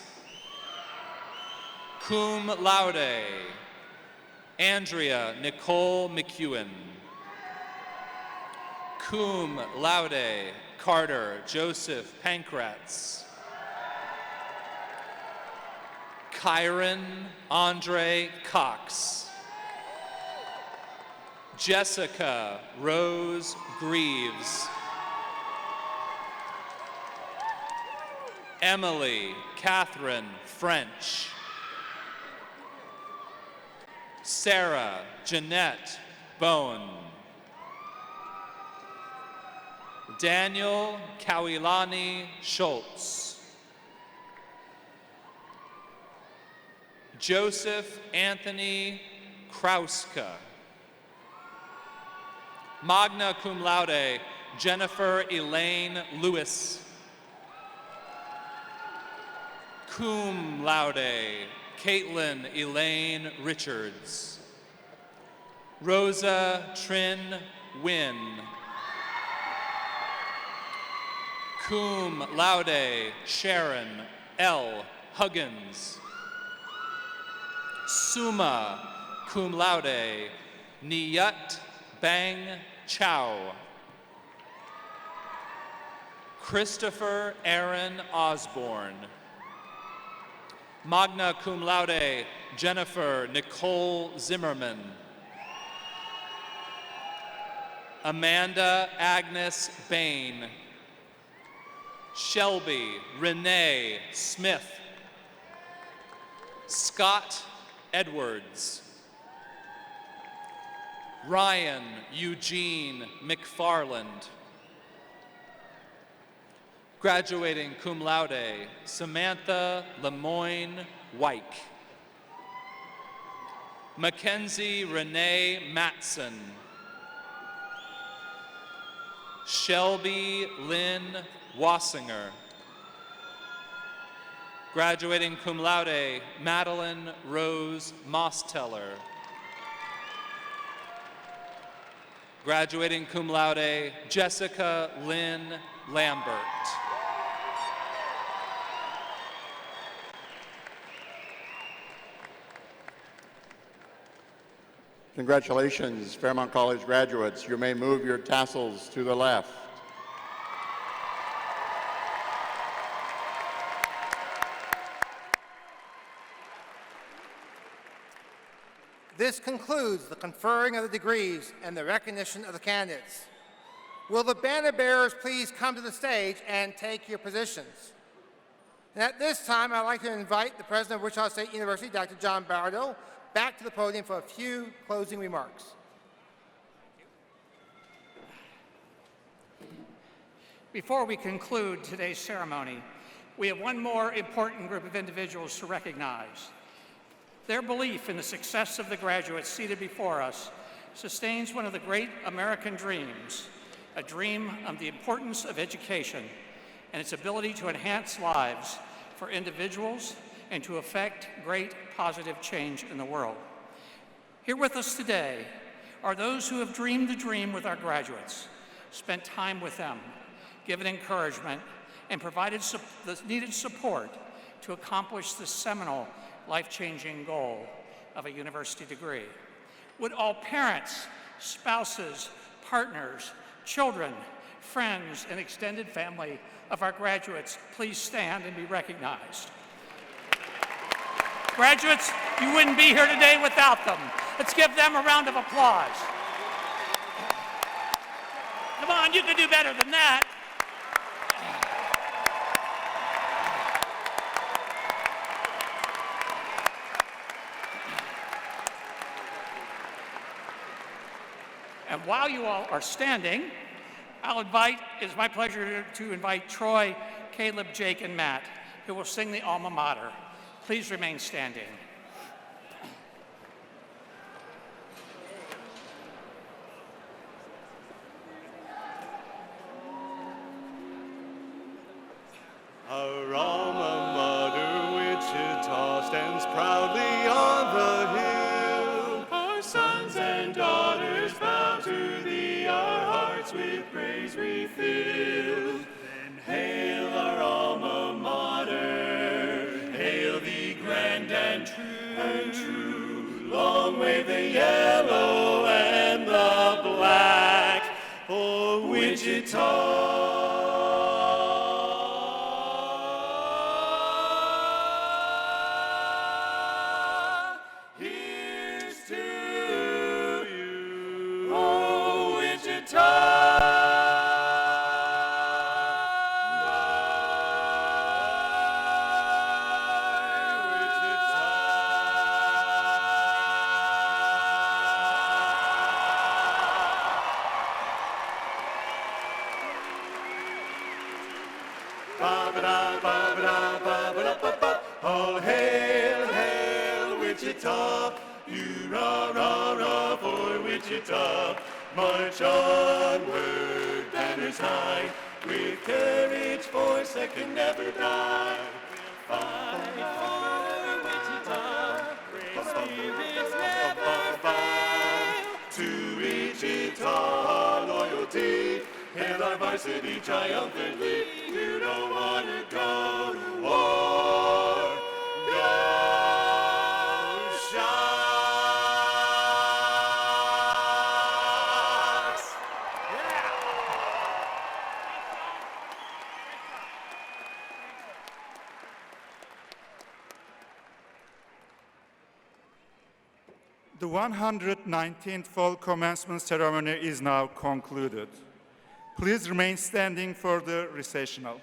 Cum laude, Andrea Nicole McEwen. Cum laude, Carter Joseph Pankratz. Kyron Andre Cox. Jessica Rose Greaves. Emily Catherine French. Sarah Jeanette Bone. Daniel Kawilani Schultz. Joseph Anthony Krauska. Magna cum laude, Jennifer Elaine Lewis. Cum laude, Caitlin Elaine Richards. Rosa Trin Wynn. Cum laude, Sharon L. Huggins. Summa cum laude, Niyat Bang Chow. Christopher Aaron Osborne. Magna cum laude, Jennifer Nicole Zimmerman. Amanda Agnes Bain. Shelby Renee Smith. Scott Edwards. Ryan Eugene McFarland. Graduating cum laude, Samantha Lemoyne Wyke. Mackenzie Renee Matson. Shelby Lynn Wassinger. Graduating cum laude, Madeline Rose Mosteller. Graduating cum laude, Jessica Lynn Lambert. Congratulations, Fairmont College graduates. You may move your tassels to the left. This concludes the conferring of the degrees and the recognition of the candidates. Will the banner bearers please come to the stage and take your positions? And at this time, I'd like to invite the president of Wichita State University, Dr. John Bardo, back to the podium for a few closing remarks. Before we conclude today's ceremony, we have one more important group of individuals to recognize. Their belief in the success of the graduates seated before us sustains one of the great American dreams, a dream of the importance of education and its ability to enhance lives for individuals and to effect great positive change in the world. Here with us today are those who have dreamed the dream with our graduates, spent time with them, given encouragement, and provided the needed support to accomplish the seminal life-changing goal of a university degree. Would all parents, spouses, partners, children, friends, and extended family of our graduates please stand and be recognized? Graduates, you wouldn't be here today without them. Let's give them a round of applause. Come on, you can do better than that. And while you all are standing, it's my pleasure to invite Troy, Caleb, Jake, and Matt, who will sing the alma mater. Please remain standing. Our alma mater, Wichita, stands proudly on the hill. Our sons and daughters bow to thee, our hearts with praise refill. Then hail our alma mater, hail thee grand and true. Long wave the yellow and the black for Wichita. All hail, hail, Wichita, you rah, rah, rah for Wichita. March onward, banners high, with courage foresight can never die. We'll fight for Wichita, brave spirits never fail. To Wichita, loyalty, hail our varsity triumphantly. You don't want to go to war. The 119th Fall Commencement Ceremony is now concluded. Please remain standing for the recessional.